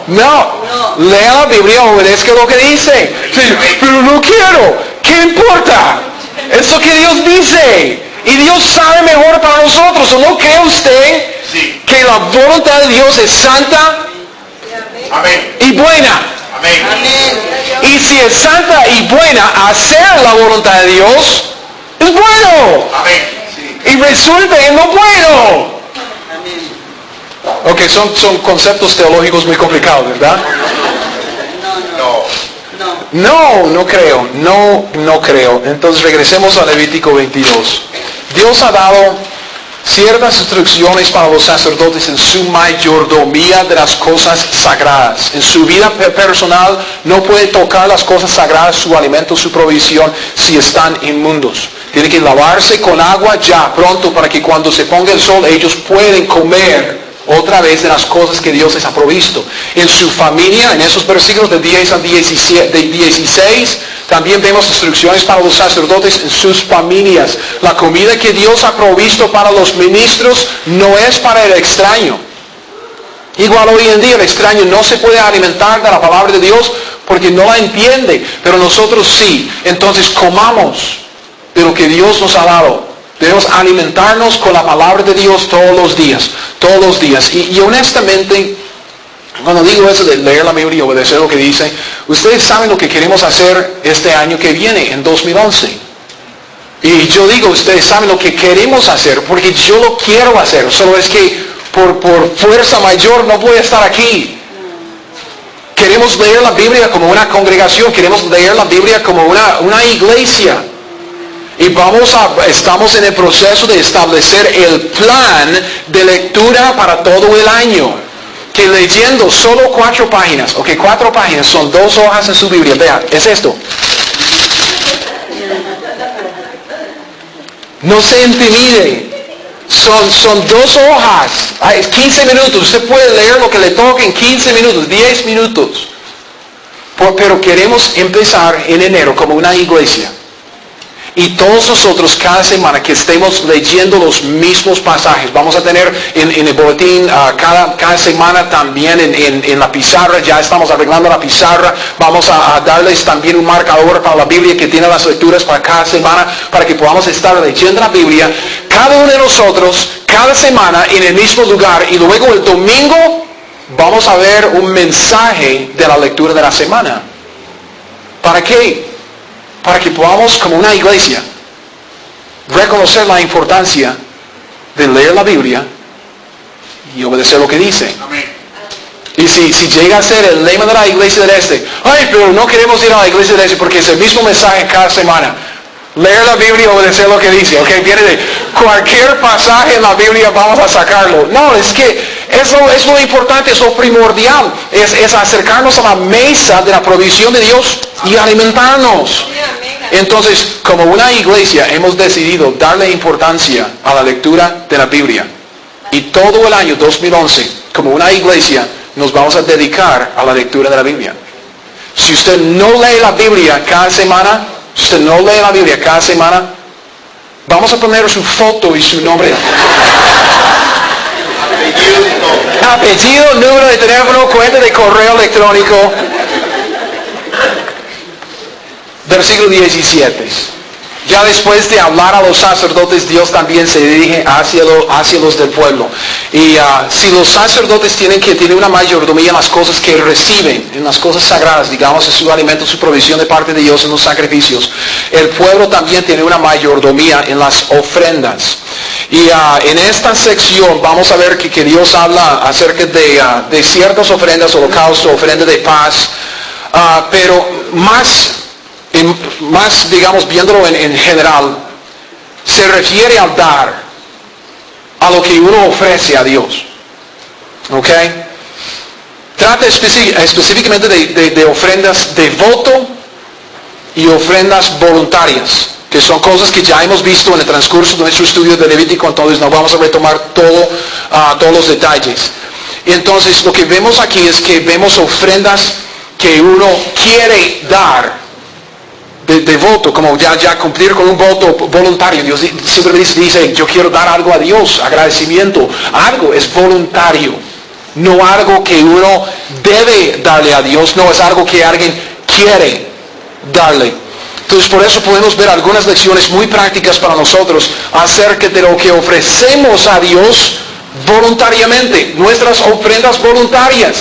No. Lea la Biblia, obedezca lo que dice. Sí, pero no quiero. ¿Qué importa? Es lo que Dios dice. Y Dios sabe mejor para nosotros. ¿O no cree usted que la voluntad de Dios es santa y buena? Y si es santa y buena, hacer la voluntad de Dios es bueno. Y resulta en lo bueno. Ok, son conceptos teológicos muy complicados, ¿verdad? No creo. No creo. Entonces regresemos a Levítico 22. Dios ha dado ciertas instrucciones para los sacerdotes en su mayordomía de las cosas sagradas. En su vida personal no puede tocar las cosas sagradas, su alimento, su provisión, si están inmundos. Tiene que lavarse con agua ya pronto para que cuando se ponga el sol ellos pueden comer otra vez de las cosas que Dios les ha provisto. En su familia, en esos versículos de 10 a 16, también vemos instrucciones para los sacerdotes en sus familias. La comida que Dios ha provisto para los ministros no es para el extraño. Igual hoy en día el extraño no se puede alimentar de la palabra de Dios porque no la entiende, pero nosotros sí. Entonces comamos de lo que Dios nos ha dado. Debemos alimentarnos con la palabra de Dios todos los días. Y honestamente, cuando digo eso de leer la Biblia y obedecer lo que dice, ustedes saben lo que queremos hacer este año que viene, en 2011. Y yo digo, ustedes saben lo que queremos hacer, porque yo lo quiero hacer, solo es que por fuerza mayor no voy a estar aquí. Queremos leer la Biblia como una congregación, queremos leer la Biblia como una iglesia. Y estamos en el proceso de establecer el plan de lectura para todo el año. Que leyendo solo 4 páginas, 4 páginas, son 2 hojas en su Biblia. Vean, es esto. No se intimiden. Son 2 hojas. 15 minutos. Usted puede leer lo que le toque en 15 minutos, 10 minutos. Pero queremos empezar en enero como una iglesia. Y todos nosotros cada semana que estemos leyendo los mismos pasajes, vamos a tener en el boletín cada semana también en la pizarra, ya estamos arreglando la pizarra, vamos a darles también un marcador para la Biblia que tiene las lecturas para cada semana, para que podamos estar leyendo la Biblia, cada uno de nosotros, cada semana en el mismo lugar, y luego el domingo vamos a ver un mensaje de la lectura de la semana. ¿Para qué? Para que podamos, como una iglesia, reconocer la importancia de leer la Biblia y obedecer lo que dice. Amén. Y si llega a ser el lema de la iglesia del Este, pero no queremos ir a la iglesia del Este porque es el mismo mensaje cada semana. Leer la Biblia y obedecer lo que dice, viene de cualquier pasaje en la Biblia, vamos a sacarlo. No, es que eso es lo importante, es lo primordial, es acercarnos a la mesa de la provisión de Dios y alimentarnos. Entonces, como una iglesia, hemos decidido darle importancia a la lectura de la Biblia. Y todo el año 2011, como una iglesia, nos vamos a dedicar a la lectura de la Biblia. Si usted no lee la Biblia cada semana, vamos a poner su foto y su nombre. Apellido, número de teléfono, cuenta de correo electrónico. Versículo 17. Ya después de hablar a los sacerdotes, Dios también se dirige hacia los del pueblo. Y si los sacerdotes tienen una mayordomía en las cosas que reciben, en las cosas sagradas, digamos, en su alimento, su provisión de parte de Dios en los sacrificios, el pueblo también tiene una mayordomía en las ofrendas. Y en esta sección vamos a ver que Dios habla acerca de ciertas ofrendas, holocausto, ofrenda de paz, pero más, digamos, viéndolo en general, se refiere al dar, a lo que uno ofrece a Dios. ¿Ok? Trata específicamente de ofrendas de voto y ofrendas voluntarias, que son cosas que ya hemos visto en el transcurso de nuestro estudio de Levítico, entonces no vamos a retomar todos los detalles. Y entonces lo que vemos aquí es que vemos ofrendas que uno quiere dar, de voto, como ya cumplir con un voto voluntario. Dios simplemente dice, yo quiero dar algo a Dios, agradecimiento. Algo es voluntario, no algo que uno debe darle a Dios, no, es algo que alguien quiere darle. Entonces por eso podemos ver algunas lecciones muy prácticas para nosotros acerca de lo que ofrecemos a Dios voluntariamente, nuestras ofrendas voluntarias.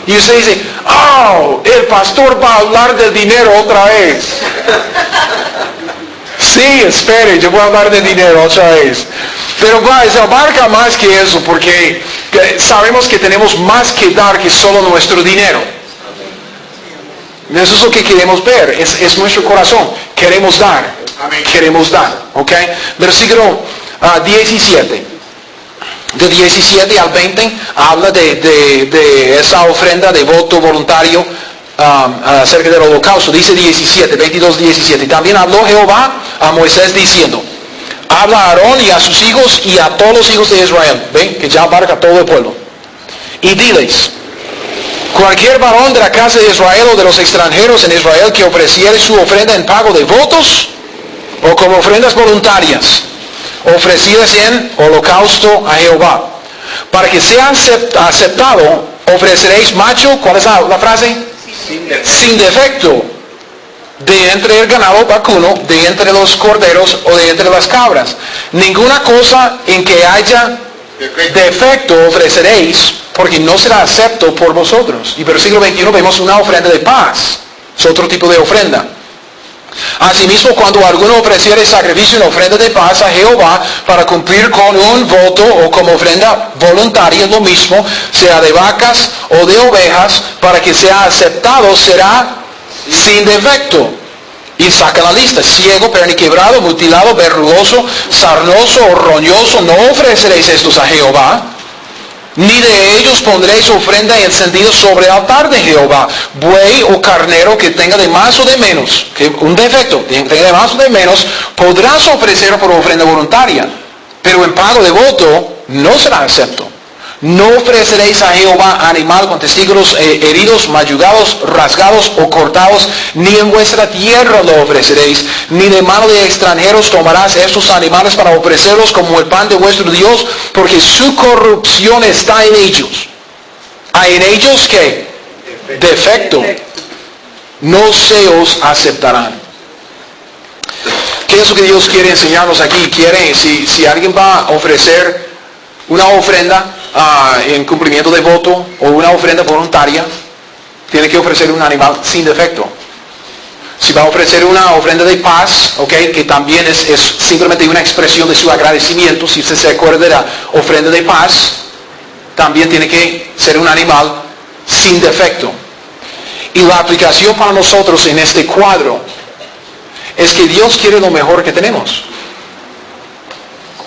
Y usted dice, el pastor va a hablar del dinero otra vez. Sí, espere, yo voy a hablar de dinero otra vez. Pero se abarca más que eso, porque sabemos que tenemos más que dar que solo nuestro dinero. Eso es lo que queremos ver, es nuestro corazón. Queremos dar, queremos dar. ¿Ok? Versículo 17. De 17 al 20 habla de esa ofrenda de voto voluntario acerca del holocausto. Dice 17, 22, 17. También habló Jehová a Moisés diciendo, habla a Aarón y a sus hijos y a todos los hijos de Israel. ¿Ven? Que ya abarca todo el pueblo. Y diles, cualquier varón de la casa de Israel o de los extranjeros en Israel que ofreciere su ofrenda en pago de votos o como ofrendas voluntarias, ofrecidas en holocausto a Jehová, para que sea aceptado, ofreceréis macho, ¿cuál es la frase? Sin defecto, de entre el ganado vacuno, de entre los corderos o de entre las cabras. Ninguna cosa en que haya defecto ofreceréis, porque no será acepto por vosotros. Y versículo 21 vemos una ofrenda de paz. Es otro tipo de ofrenda. Asimismo, cuando alguno ofreciere sacrificio en ofrenda de paz a Jehová para cumplir con un voto o como ofrenda voluntaria, lo mismo, sea de vacas o de ovejas, para que sea aceptado, será sin defecto. Y saca la lista: ciego, perniquebrado, mutilado, verrugoso, sarnoso o roñoso, no ofreceréis estos a Jehová. Ni de ellos pondréis ofrenda encendida sobre el altar de Jehová. Buey o carnero que tenga de más o de menos, que un defecto, que tenga de más o de menos, podrás ofrecer por ofrenda voluntaria, pero en pago de voto no será acepto. No ofreceréis a Jehová animal con testículos heridos, mayugados, rasgados o cortados, ni en vuestra tierra lo ofreceréis, ni de mano de extranjeros tomarás estos animales para ofrecerlos como el pan de vuestro Dios, porque su corrupción está en ellos. ¿Hay en ellos qué? Defecto. No se os aceptarán. ¿Qué es lo que Dios quiere enseñarnos aquí? Si alguien va a ofrecer una ofrenda en cumplimiento de voto o una ofrenda voluntaria, tiene que ofrecer un animal sin defecto. Si va a ofrecer una ofrenda de paz, que también es simplemente una expresión de su agradecimiento, si usted se acuerda de la ofrenda de paz, también tiene que ser un animal sin defecto. Y la aplicación para nosotros en este cuadro es que Dios quiere lo mejor que tenemos.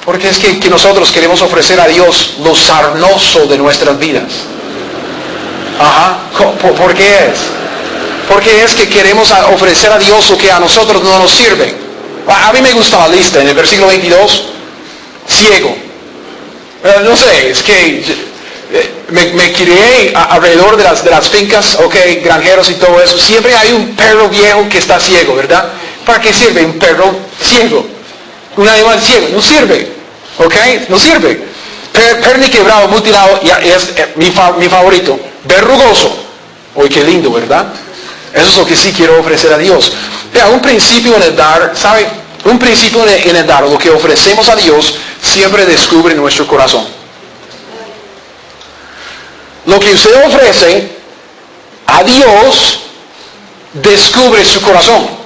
Porque es que nosotros queremos ofrecer a Dios lo sarnoso de nuestras vidas. ¿Por qué es? Porque es que queremos ofrecer a Dios lo que a nosotros no nos sirve. A mí me gusta la lista en el versículo 22. Ciego. No sé, es que me crié alrededor de las fincas, granjeros y todo eso. Siempre hay un perro viejo que está ciego, ¿verdad? ¿Para qué sirve un perro ciego? Un animal ciego, no sirve. No sirve. Perniquebrado, mutilado, es mi favorito. Verrugoso. Uy, qué lindo, ¿verdad? Eso es lo que sí quiero ofrecer a Dios. Un principio en el dar, ¿sabe? Un principio en el dar, lo que ofrecemos a Dios, siempre descubre nuestro corazón. Lo que usted ofrece a Dios, descubre su corazón.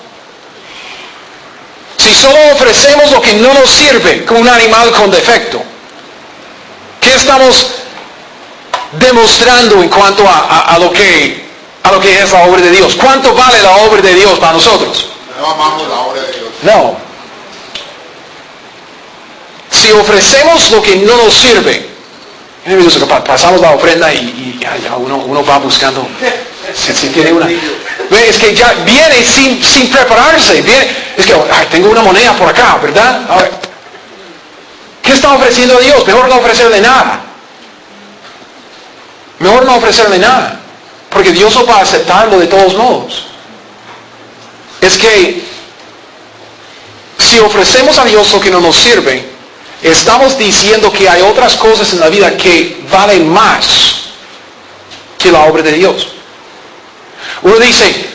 Si solo ofrecemos lo que no nos sirve, como un animal con defecto, ¿qué estamos demostrando en cuanto a lo que es la obra de Dios? ¿Cuánto vale la obra de Dios para nosotros? No amamos la obra de Dios. No. Si ofrecemos lo que no nos sirve, pasamos la ofrenda y uno va buscando si tiene una. Es que ya viene sin prepararse. Es que tengo una moneda por acá, ¿verdad? A ver, ¿qué está ofreciendo a Dios? Mejor no ofrecerle nada. Mejor no ofrecerle nada. Porque Dios no va a aceptarlo de todos modos. Es que si ofrecemos a Dios lo que no nos sirve, estamos diciendo que hay otras cosas en la vida que valen más que la obra de Dios. Uno dice,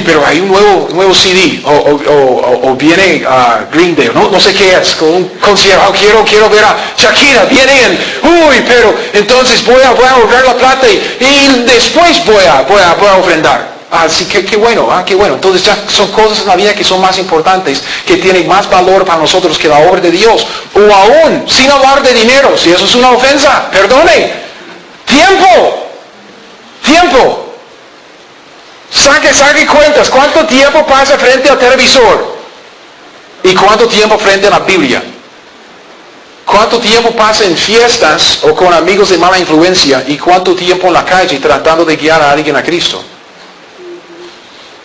pero hay un nuevo CD, o viene Green Day, no sé qué es, con un concierto, quiero ver a Shakira, viene pero entonces voy a ahorrar la plata y después voy a ofrendar. Así que qué bueno, qué bueno. Entonces ya son cosas en la vida que son más importantes, que tienen más valor para nosotros que la obra de Dios. O aún, sin hablar de dinero, si eso es una ofensa, perdone. Tiempo. Saque cuentas. ¿Cuánto tiempo pasa frente al televisor? ¿Y cuánto tiempo frente a la Biblia? ¿Cuánto tiempo pasa en fiestas o con amigos de mala influencia? ¿Y cuánto tiempo en la calle tratando de guiar a alguien a Cristo?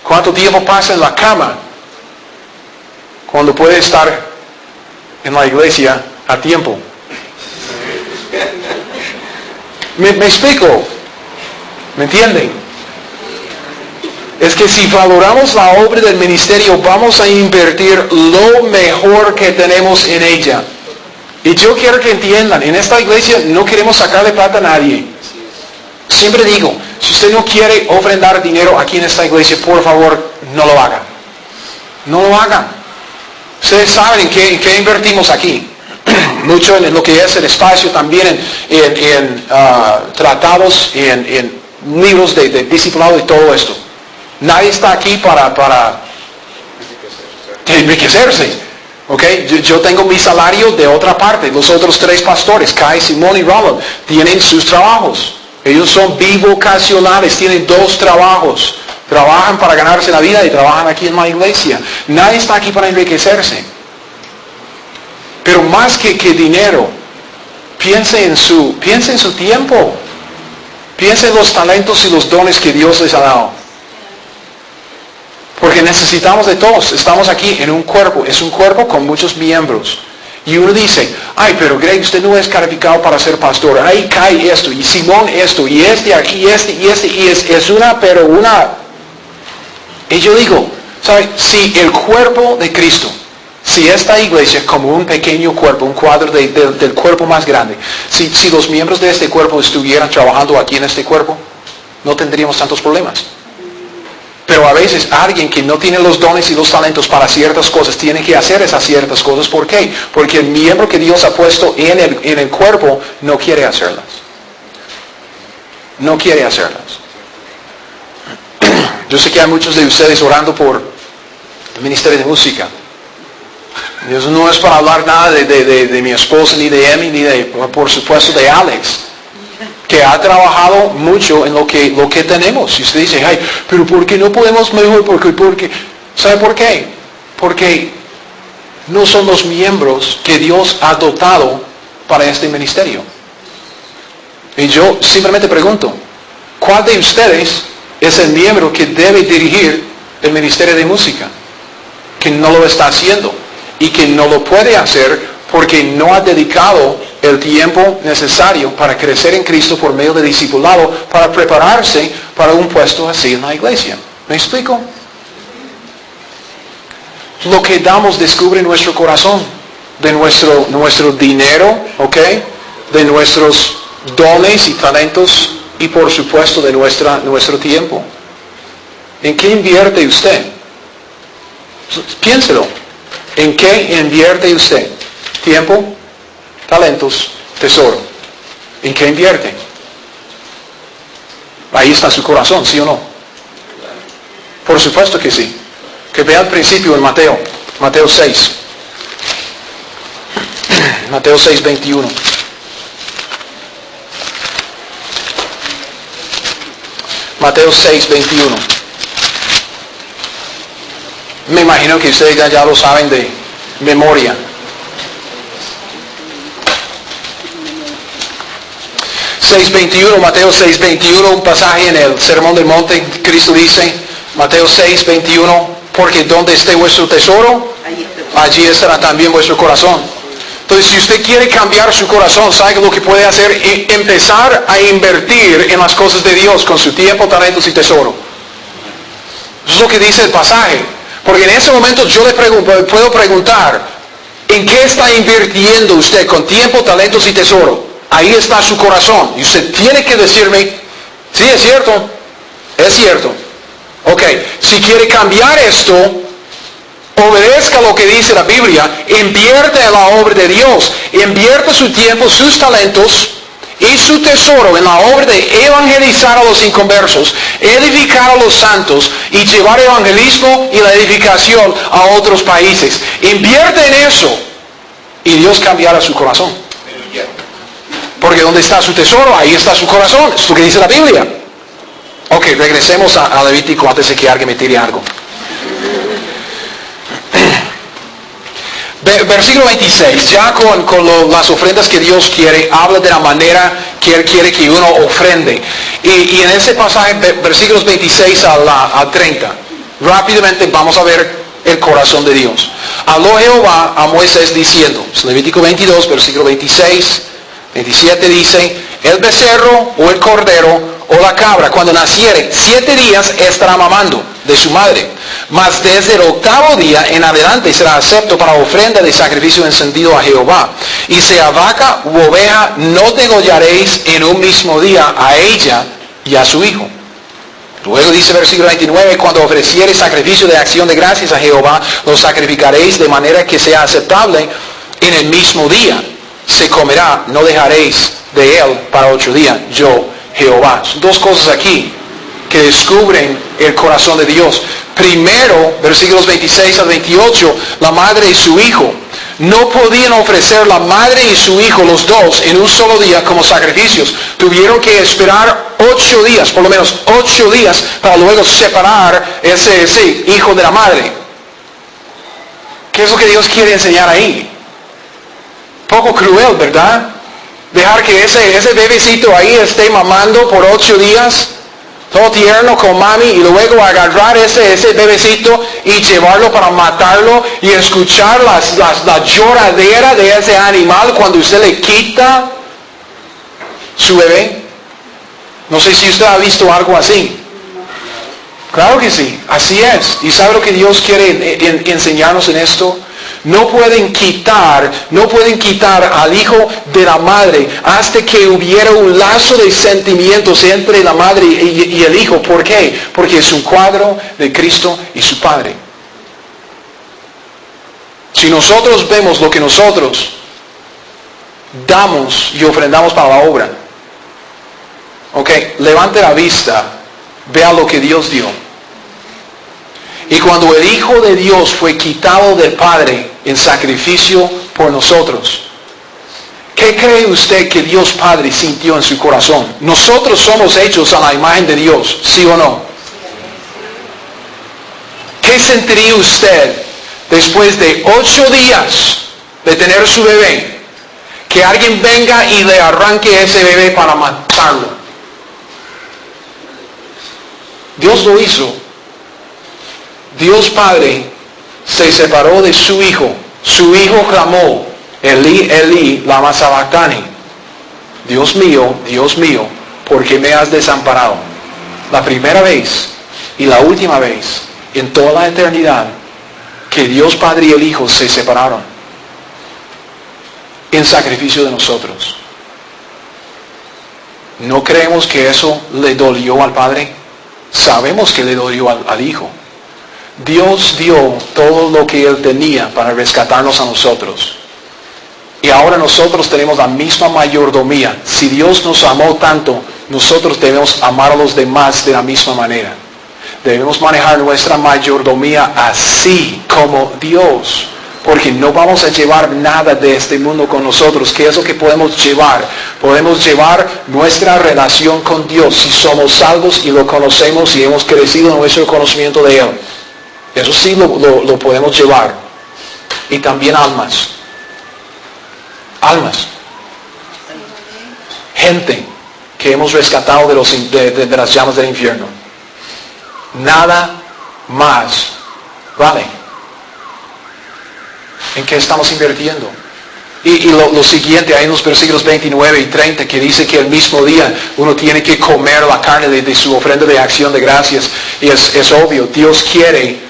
¿Cuánto tiempo pasa en la cama cuando puede estar en la iglesia a tiempo? ¿Me explico? ¿Me entienden? Es que si valoramos la obra del ministerio, vamos a invertir lo mejor que tenemos en ella. Y yo quiero que entiendan, en esta iglesia no queremos sacarle plata a nadie. Siempre digo, si usted no quiere ofrendar dinero aquí en esta iglesia, por favor, no lo haga. No lo hagan. Ustedes saben en qué invertimos aquí. Mucho en lo que es el espacio, también en tratados, en libros de discipulado y todo esto. Nadie está aquí para enriquecerse. Okay. Yo tengo mi salario de otra parte. Los otros 3 pastores, Kai, Simón y Roland, tienen sus trabajos. Ellos son bivocacionales, tienen 2 trabajos. Trabajan para ganarse la vida y trabajan aquí en la iglesia. Nadie está aquí para enriquecerse. Pero más que dinero, piense en su tiempo. Piense en los talentos y los dones que Dios les ha dado. Porque necesitamos de todos. Estamos aquí en un cuerpo. Es un cuerpo con muchos miembros. Y uno dice, ay, pero Greg, usted no es calificado para ser pastor. Ahí cae esto, y Simón esto, y aquí, y es una. Y yo digo, ¿sabe? Si el cuerpo de Cristo, si esta iglesia como un pequeño cuerpo, un cuadro del cuerpo más grande, si los miembros de este cuerpo estuvieran trabajando aquí en este cuerpo, no tendríamos tantos problemas. Pero a veces alguien que no tiene los dones y los talentos para ciertas cosas tiene que hacer esas ciertas cosas. ¿Por qué? Porque el miembro que Dios ha puesto en el cuerpo no quiere hacerlas. No quiere hacerlas. Yo sé que hay muchos de ustedes orando por el ministerio de música. Eso no es para hablar nada de mi esposa, ni de Emmy, ni por supuesto de Alex, que ha trabajado mucho en lo que tenemos. Y usted dice, ay, pero ¿por qué no podemos mejor? Porque ¿sabe por qué? Porque no son los miembros que Dios ha dotado para este ministerio. Y yo simplemente pregunto, ¿cuál de ustedes es el miembro que debe dirigir el ministerio de música? Que no lo está haciendo y que no lo puede hacer porque no ha dedicado el tiempo necesario para crecer en Cristo por medio de discipulado, para prepararse para un puesto así en la iglesia. ¿Me explico? Lo que damos descubre nuestro corazón, de nuestro dinero, ¿ok? De nuestros dones y talentos y por supuesto de nuestro tiempo. ¿En qué invierte usted? Piénselo. ¿En qué invierte usted? Tiempo, talentos, tesoro. ¿En qué invierte? Ahí está su corazón, ¿sí o no? Por supuesto que sí. Que vea al principio en Mateo 6. Mateo 6, 21. Mateo 6, 21. Me imagino que ustedes ya lo saben de memoria. Mateo 6:21, un pasaje en el Sermón del Monte. Cristo dice, Mateo 6:21, porque donde esté vuestro tesoro, allí estará también vuestro corazón. Entonces, si usted quiere cambiar su corazón, ¿sabe lo que puede hacer? Empezar a invertir en las cosas de Dios con su tiempo, talentos y tesoro. Eso es lo que dice el pasaje. Porque en ese momento yo puedo preguntar, ¿en qué está invirtiendo usted con tiempo, talentos y tesoro? Ahí está su corazón. Y usted tiene que decirme, sí, es cierto. Es cierto. Ok, si quiere cambiar esto, obedezca lo que dice la Biblia, invierte en la obra de Dios, invierte su tiempo, sus talentos y su tesoro en la obra de evangelizar a los inconversos, edificar a los santos y llevar evangelismo y la edificación a otros países. Invierte en eso y Dios cambiará su corazón. Porque donde está su tesoro, ahí está su corazón. Es lo que dice la Biblia. Ok, regresemos a Levítico antes de que alguien me tire algo. Versículo 26, ya con las ofrendas que Dios quiere, habla de la manera que Él quiere que uno ofrende. Y en ese pasaje, versículos 26 a 30, rápidamente vamos a ver el corazón de Dios. Habló Jehová a Moisés diciendo, Levítico 22, versículo 26, 27 dice, el becerro o el cordero o la cabra, cuando naciere, 7 días estará mamando de su madre. Mas desde el 8º día en adelante será acepto para ofrenda de sacrificio encendido a Jehová. Y sea vaca u oveja, no degollaréis en un mismo día a ella y a su hijo. Luego dice versículo 29, cuando ofreciereis sacrificio de acción de gracias a Jehová, lo sacrificaréis de manera que sea aceptable en el mismo día. Se comerá, no dejaréis de él para 8 días. Yo, Jehová. Son 2 cosas aquí que descubren el corazón de Dios. Primero, versículos 26 al 28, la madre y su hijo. No podían ofrecer la madre y su hijo, los dos, en un solo día como sacrificios. Tuvieron que esperar 8 días, por lo menos 8 días, para luego separar ese hijo de la madre. ¿Qué es lo que Dios quiere enseñar ahí? Poco cruel, ¿verdad? Dejar que ese bebecito ahí esté mamando por 8 días, todo tierno con mami, y luego agarrar ese bebecito y llevarlo para matarlo y escuchar la lloradera de ese animal cuando usted le quita su bebé. No sé si usted ha visto algo así. Claro que sí, así es. ¿Y sabe lo que Dios quiere enseñarnos en esto? No pueden quitar al hijo de la madre hasta que hubiera un lazo de sentimientos entre la madre y el hijo. ¿Por qué? Porque es un cuadro de Cristo y su Padre. Si nosotros vemos lo que nosotros damos y ofrendamos para la obra, ok, levante la vista, vea lo que Dios dio. Y cuando el Hijo de Dios fue quitado del Padre en sacrificio por nosotros, ¿qué cree usted que Dios Padre sintió en su corazón? Nosotros somos hechos a la imagen de Dios, ¿sí o no? ¿Qué sentiría usted después de 8 días de tener su bebé, que alguien venga y le arranque ese bebé para matarlo? Dios lo hizo. Dios Padre se separó de su Hijo. Su Hijo clamó, Elí, Elí, lama sabactani. Dios mío, ¿por qué me has desamparado? La primera vez y la última vez en toda la eternidad que Dios Padre y el Hijo se separaron en sacrificio de nosotros. ¿No creemos que eso le dolió al Padre? Sabemos que le dolió al Hijo. Dios dio todo lo que Él tenía para rescatarnos a nosotros. Y ahora nosotros tenemos la misma mayordomía. Si Dios nos amó tanto, nosotros debemos amar a los demás de la misma manera. Debemos manejar nuestra mayordomía así como Dios. Porque no vamos a llevar nada de este mundo con nosotros. ¿Qué es lo que podemos llevar? Podemos llevar nuestra relación con Dios si somos salvos y lo conocemos y hemos crecido en nuestro conocimiento de Él. Eso sí lo podemos llevar. Y también almas. Almas. Gente que hemos rescatado de las llamas del infierno. Nada más vale. ¿En qué estamos invirtiendo? Y lo siguiente, hay en los versículos 29 y 30 que dice que el mismo día uno tiene que comer la carne de su ofrenda de acción de gracias. Y es obvio, Dios quiere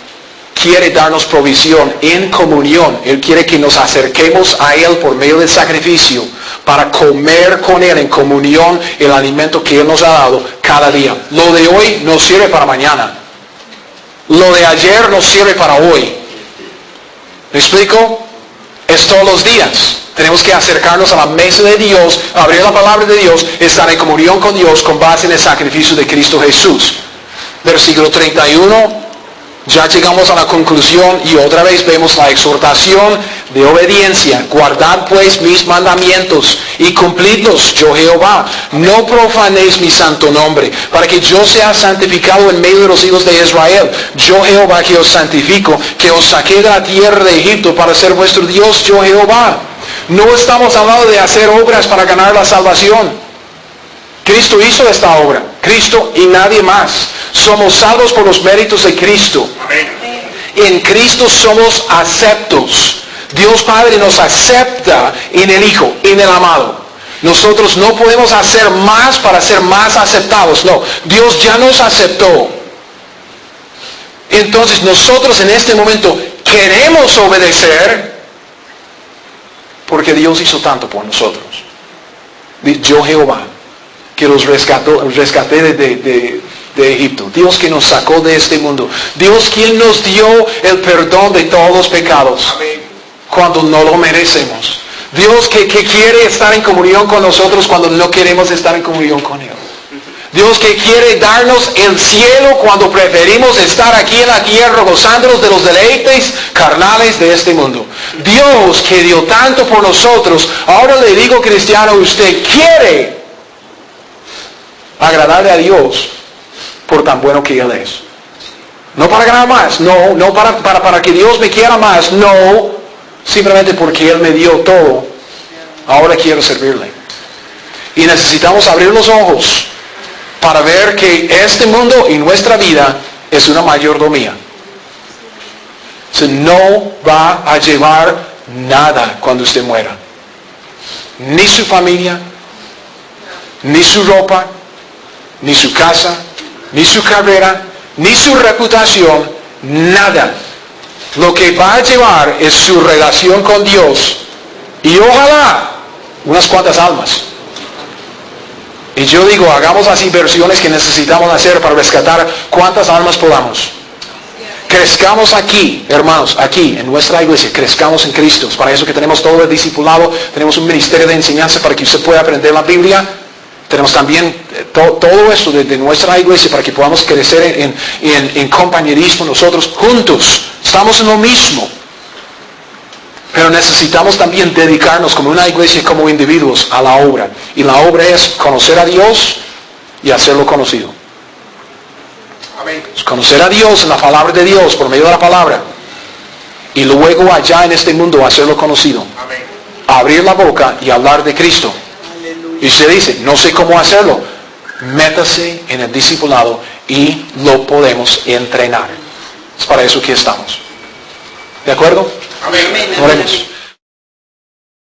darnos provisión en comunión. Él quiere que nos acerquemos a Él por medio del sacrificio para comer con Él en comunión el alimento que Él nos ha dado cada día. Lo de hoy no sirve para mañana. Lo de ayer no sirve para hoy. ¿Me explico? Es todos los días. Tenemos que acercarnos a la mesa de Dios, abrir la palabra de Dios, estar en comunión con Dios con base en el sacrificio de Cristo Jesús. Versículo 31, ya llegamos a la conclusión y otra vez vemos la exhortación de obediencia. Guardad pues mis mandamientos y cumplidlos, yo Jehová. No profanéis mi santo nombre, para que yo sea santificado en medio de los hijos de Israel. Yo Jehová que os santifico, que os saqué de la tierra de Egipto para ser vuestro Dios, yo Jehová. No estamos hablando de hacer obras para ganar la salvación. Cristo hizo esta obra. Cristo y nadie más. Somos salvos por los méritos de Cristo. En Cristo somos aceptos. Dios Padre nos acepta en el Hijo, en el amado. Nosotros no podemos hacer más para ser más aceptados. No, Dios ya nos aceptó. Entonces nosotros en este momento queremos obedecer porque Dios hizo tanto por nosotros. Yo Jehová, que los rescaté de Egipto. Dios que nos sacó de este mundo. Dios quien nos dio el perdón de todos los pecados. Amén. Cuando no lo merecemos. Dios que quiere estar en comunión con nosotros cuando no queremos estar en comunión con Él. Dios que quiere darnos el cielo cuando preferimos estar aquí en la tierra gozándonos de los deleites carnales de este mundo. Dios que dio tanto por nosotros. Ahora le digo, cristiano, usted quiere agradarle a Dios por tan bueno que Él es. No para ganar más, no para que Dios me quiera más, no, simplemente porque Él me dio todo. Ahora quiero servirle. Y necesitamos abrir los ojos para ver que este mundo y nuestra vida es una mayordomía. No va a llevar nada cuando usted muera. Ni su familia, ni su ropa, ni su casa, ni su carrera, ni su reputación, nada. Lo que va a llevar es su relación con Dios y ojalá unas cuantas almas. Y yo digo, hagamos las inversiones que necesitamos hacer para rescatar cuantas almas podamos. Crezcamos aquí, hermanos, aquí en nuestra iglesia, crezcamos en Cristo. Es para eso que tenemos todo el discipulado, tenemos un ministerio de enseñanza para que usted pueda aprender la Biblia. Tenemos también todo esto de nuestra iglesia para que podamos crecer en compañerismo nosotros juntos. Estamos en lo mismo. Pero necesitamos también dedicarnos como una iglesia, como individuos, a la obra. Y la obra es conocer a Dios y hacerlo conocido. Amén. Conocer a Dios en la palabra de Dios, por medio de la palabra. Y luego allá en este mundo hacerlo conocido. Amén. Abrir la boca y hablar de Cristo. Y usted dice, no sé cómo hacerlo. Métase en el discipulado y lo podemos entrenar. Es para eso que estamos. ¿De acuerdo? Amén. Oremos.